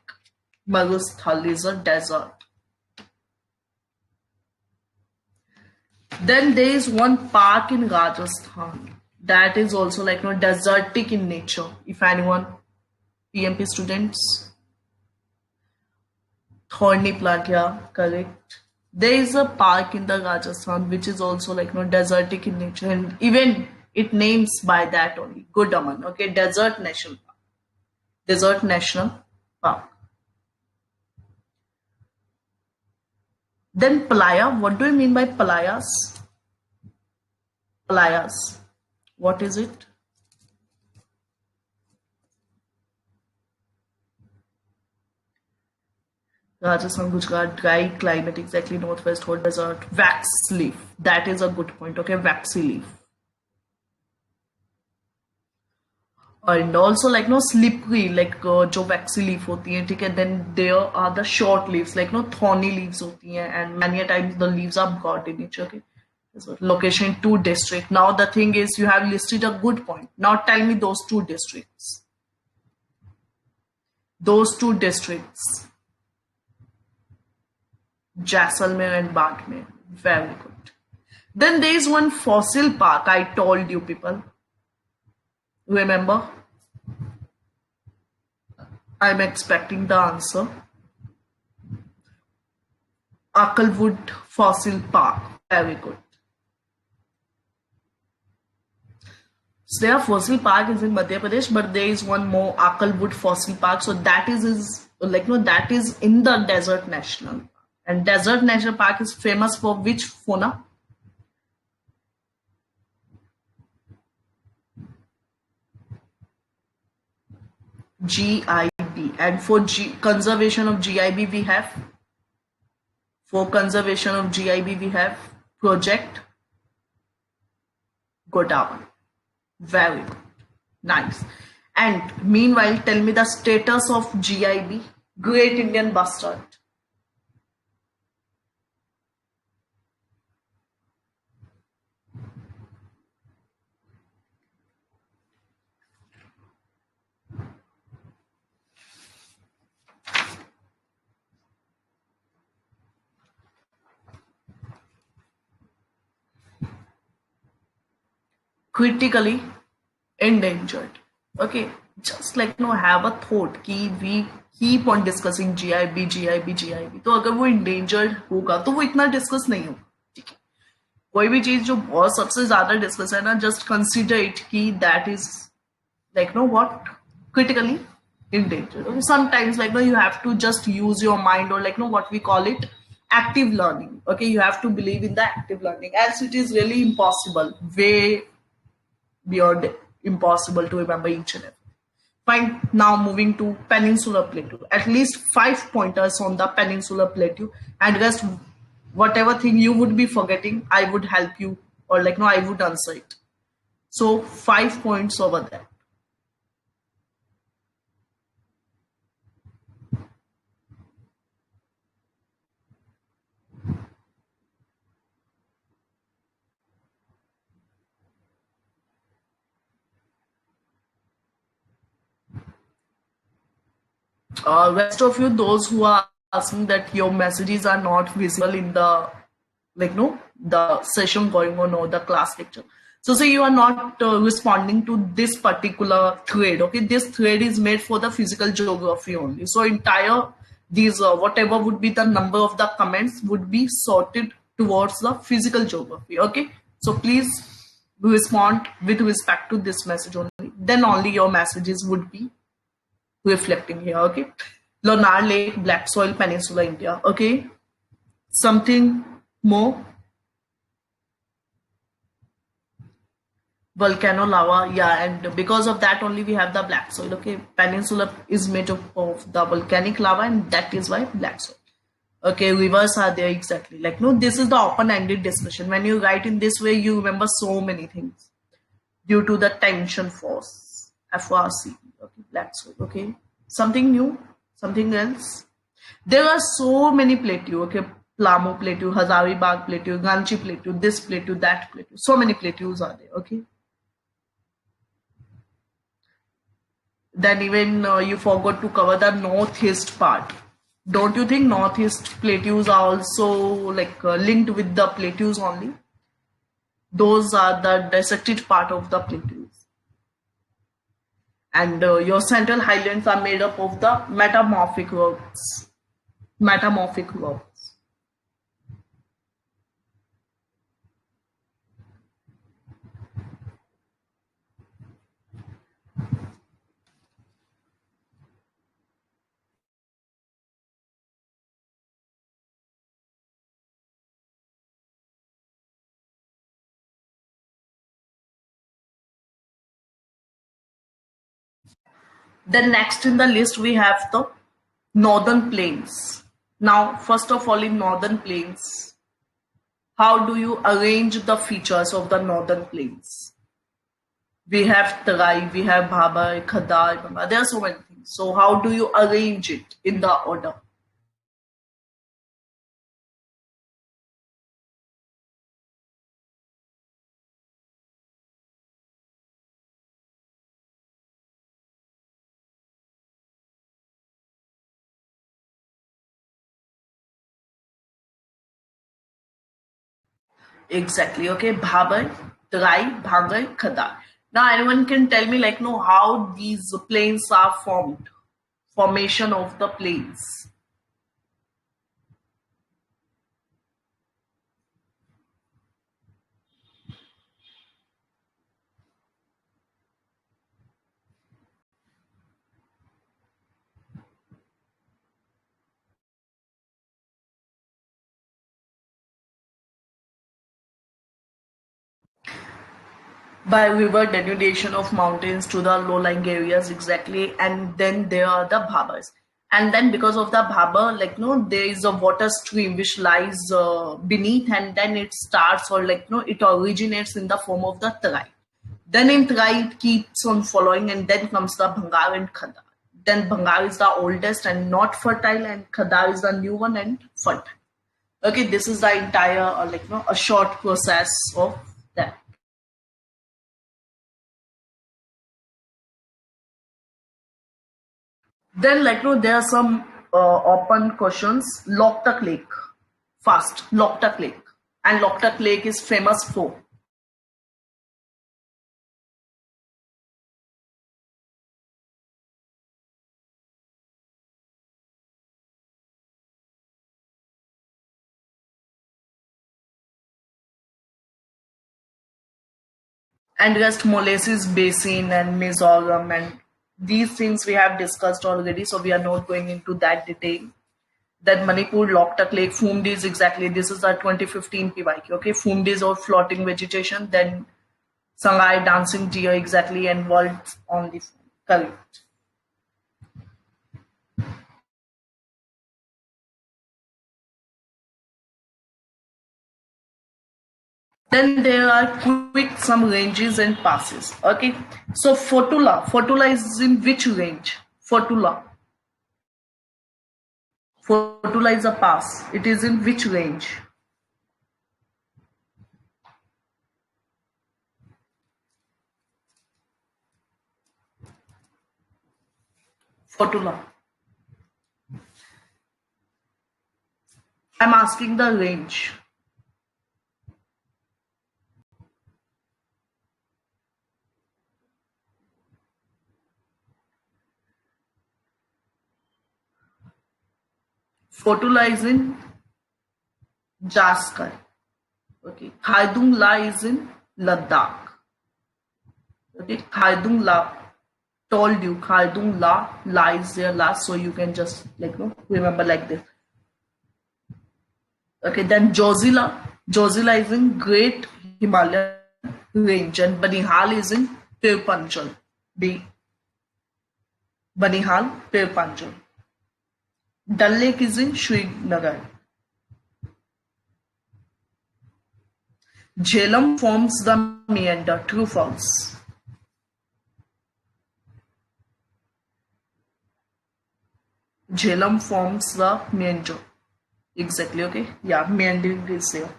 Marusthali is a desert. Then there is one park in Rajasthan that is also like no desertic in nature. If anyone PMP students, thorny plant, yeah, correct. There is a park in the Rajasthan which is also like no desertic in nature, and even it names by that only. Godaman, okay, Desert National Park. Desert National Park. Then Palaya. What do you mean by Palayas? Palayas. What is it? Rajasthan, Gujarat, dry climate, exactly northwest hot desert, wax leaf. That is a good point. Okay, waxy leaf. And also like no slippery, like जो waxy leaf होती है, ठीक है. Then there are the short leaves, like no thorny leaves होती हैं, and many a times the leaves are broad in nature. Okay. So, location 2 district. Now the thing is, you have listed a good point. Now tell me those 2 districts. Those 2 districts. Jaisalmer and Bartmer. Very good. Then there is one fossil park I told you people. Remember? I'm expecting the answer. Acklewood Fossil Park. Very good. So there are fossil park is in Madhya Pradesh, but there is one more Acklewood Fossil Park. So that is like no, that is in the Desert National. And Desert National Park is famous for which fauna? GIB. And for conservation of GIB we have, we have Project Godawan. Very good. Nice. And meanwhile, tell me the status of GIB, Great Indian Bustard. Critically endangered. Okay, just like no have a thought कि we keep on discussing GIB, GIB, GIB. तो अगर वो endangered होगा तो वो इतना discuss नहीं होगा. ठीक है, कोई भी चीज जो बहुत सबसे ज्यादा डिस्कस है ना, just consider it कि that is like no what critically endangered. Okay? Sometimes like no you have to just use your mind, or like no what we call it active learning. Okay, you have to believe in the active learning, else it is really impossible, way beyond impossible to remember each and every. Fine. Now moving to Peninsular Plateau. At least 5 pointers on the Peninsular Plateau, and rest whatever thing you would be forgetting, I would help you, or like no, I would answer it. So 5 points over there. Rest of you, those who are asking that your messages are not visible in the the session going on or the class lecture. So say you are not responding to this particular thread. Okay, this thread is made for the physical geography only. So entire these whatever would be the number of the comments would be sorted towards the physical geography. Okay, so please respond with respect to this message only. Then only your messages would be reflecting here. Okay, Lonar Lake, Black Soil Peninsula, India. Okay, something more. Volcano lava, yeah, and because of that only we have the black soil. Okay, peninsula is made up of the volcanic lava, and that is why black soil. Okay, rivers are there exactly. Like no, this is the open-ended discussion. When you write in this way, you remember so many things due to the tension force. FRC. Okay, black soil. Okay, something new, something else. There are so many plateau. Okay, Plamo plateau, Hazaribagh plateau, Ganchi plateau, this plateau, that plateau. So many plateaus are there. Okay. Then even you forgot to cover the northeast part. Don't you think northeast plateaus are also like linked with the plateaus only? Those are the dissected part of the plateaus. And your central highlands are made up of the metamorphic rocks. Metamorphic rocks. Then next in the list we have the northern plains. Now, first of all, in northern plains, how do you arrange the features of the northern plains? We have Tarai, we have Bhabai, Khadar, Bamba. There are so many things. So how do you arrange it in the order? Exactly. Okay. Bhabai, Tarai, Bhagai, Khadar. Now anyone can tell me like no how these plains are formed. Formation of the plains. By river denudation of mountains to the low-lying areas exactly, and then there are the bhabas, and then because of the bhaba, like no there is a water stream which lies beneath, and then it starts or like no it originates in the form of the tarai. Then in tarai it keeps on following, and then comes the bhangar and khadar. Then bhangar is the oldest and not fertile, and khadar is the new one and fertile. Okay, this is the entire like no a short process of that. Then, like, no, there are some open questions. Loktak Lake, fast. Loktak Lake, and Loktak Lake is famous for. And rest molasses basin and Mizoram, and these things we have discussed already, so we are not going into that detail. Then Manipur, Loktak Lake, Fumdis exactly. This is our 2015 PYQ. Okay, Fumdis or floating vegetation. Then Sangai, dancing deer exactly, and worlds on the phone. Correct. Then there are quick some ranges and passes. Okay. So Fotula is in which range? Fotula. Fotula is a pass. It is in which range? Fotula. I'm asking the range. Fotula is in Jaskar. Okay. Khaidung La is in Ladakh. Okay. Khaidung La. Told you Khaidung La is there last, so you can just remember like this. Okay, then Jozila is in Great Himalayan Range, and Banihal is in Tirpanchal. B. Banihal, Tirpanchal. Dal Lake is in Srinagar. Jhelum forms the meander. True, false? Jhelum forms the meander. Exactly. Okay. Yeah, meandering is there.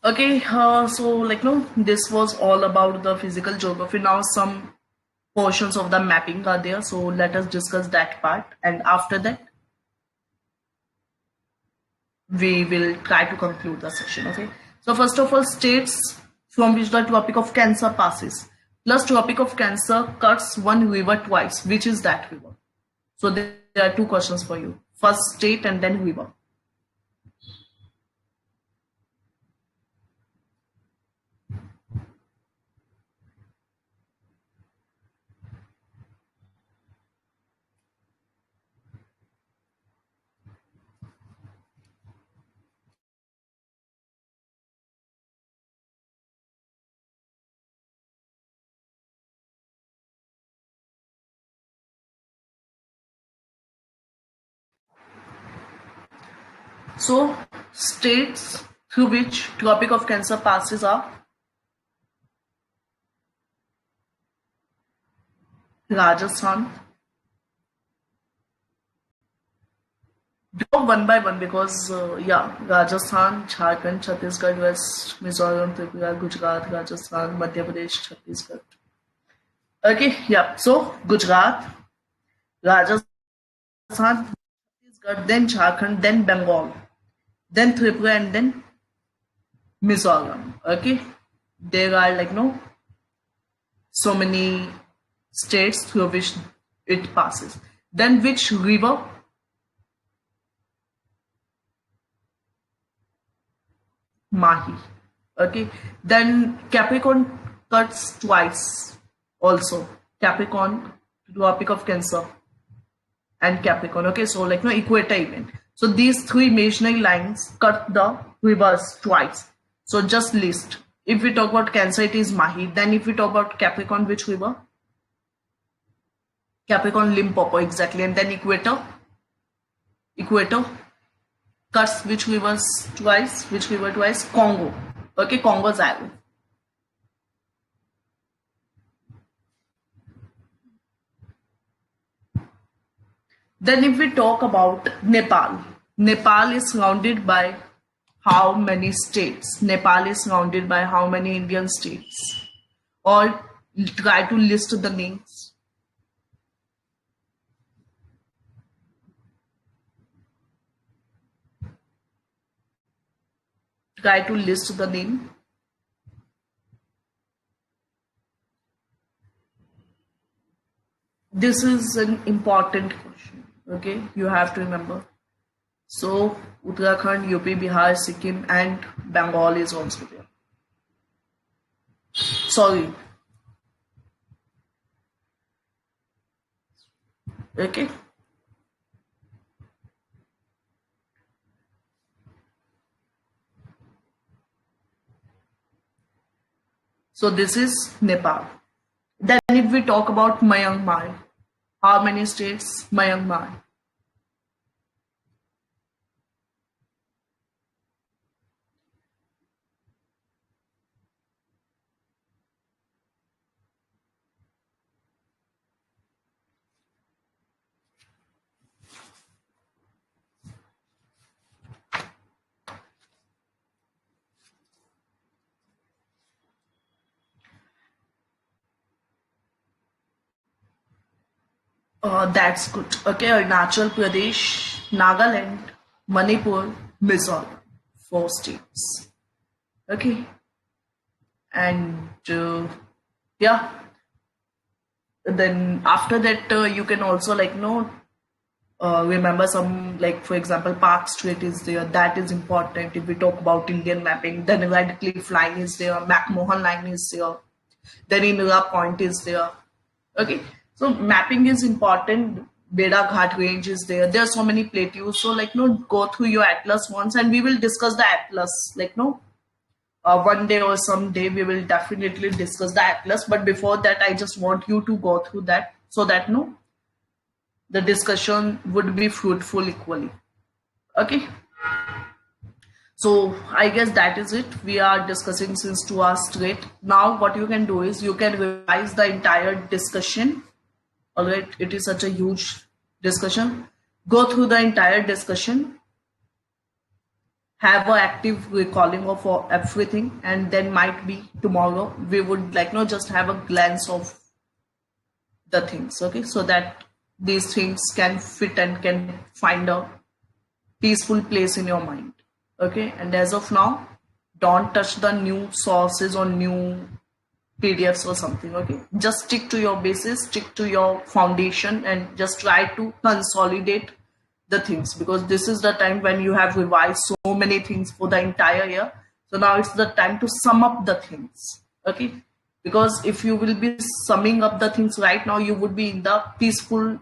Okay, so no, this was all about the physical geography. Now some portions of the mapping are there, so let us discuss that part, and after that we will try to conclude the session. Okay, so first of all, states from which the Tropic of Cancer passes. Plus Tropic of Cancer cuts one river twice. Which is that river? So there are two questions for you. First state and then river. So states through which Tropic of Cancer passes are Rajasthan. Go one by one because Rajasthan, Jharkhand, Chhattisgarh, West, Mizoram, Tripura, Gujarat, Rajasthan, Madhya Pradesh, Chhattisgarh. Okay, yeah. So Gujarat, Rajasthan, Chhattisgarh, then Jharkhand, then Bengal, then Tripura, and then Mizoram. Okay, there are so many states through which it passes. Then which river? Mahi. Okay. Then Capricorn cuts twice also. Capricorn, Tropic of Cancer, and Capricorn. Okay, so no equator event. So these three imaginary lines cut the rivers twice. So just list. If we talk about Cancer, it is Mahi. Then if we talk about Capricorn, which river? Capricorn, Limpopo, exactly. And then equator cuts which rivers twice? Which river twice? Congo. Okay, Congo Zaire. Then if we talk about Nepal, Nepal is surrounded by how many states? Nepal is surrounded by how many Indian states? Or try to list the names. Try to list the name. This is an important question. Okay, you have to remember. So Uttarakhand, UP, Bihar, Sikkim, and Bengal is also there. Sorry. Okay. So this is Nepal. Then if we talk about Myanmar, how many states? Myanmar. That's good. Okay, Arunachal Pradesh, Nagaland, Manipur, Mizoram, 4 states. Okay, and yeah, then after that you can also remember some, like for example Park Street is there, that is important. If we talk about Indian mapping, then Radcliffe line is there, McMahon line is there, then Indira Point is there. Okay, so mapping is important. Beda Ghat range is there. There are so many plateaus. So go through your atlas once, and we will discuss the atlas. One day or some day we will definitely discuss the atlas. But before that, I just want you to go through that so that no, the discussion would be fruitful equally. Okay. So I guess that is it. We are discussing since 2 hours straight. Now what you can do is you can revise the entire discussion. All right, it is such a huge discussion. Go through the entire discussion. Have an active recalling of everything, and then might be tomorrow we would just have a glance of the things. Okay, so that these things can fit and can find a peaceful place in your mind. Okay, and as of now, don't touch the new sources or new PDFs or something. Okay, just stick to your basis, stick to your foundation, and just try to consolidate the things, because this is the time when you have revised so many things for the entire year. So now it's the time to sum up the things. Okay, because if you will be summing up the things right now, you would be in the peaceful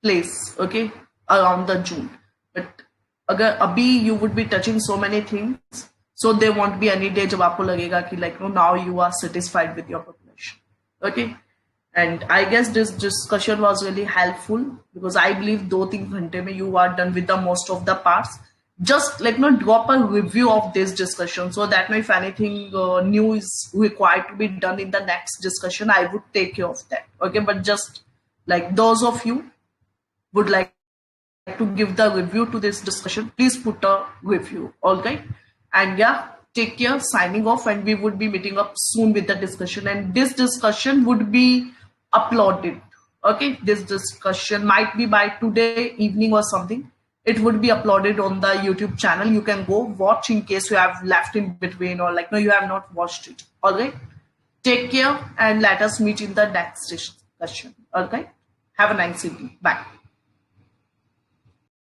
place. Okay, around the June. But अगर अभी you would be touching so many things, so there won't be any day जब आपको लगेगा कि now you are satisfied with your population. Okay, and I guess this discussion was really helpful, because I believe 2-3 घंटे में you are done with the most of the parts. Just drop a review of this discussion, so that if anything new is required to be done in the next discussion, I would take care of that. Okay, but just those of you would like to give the review to this discussion, please put a review. All right, and yeah, take care. Signing off, and we would be meeting up soon with the discussion, and this discussion would be uploaded. Okay, this discussion might be by today evening or something. It would be uploaded on the YouTube channel. You can go watch in case you have left in between, or no, you have not watched it. All right, take care, and let us meet in the next discussion. All right, have a nice evening. Bye.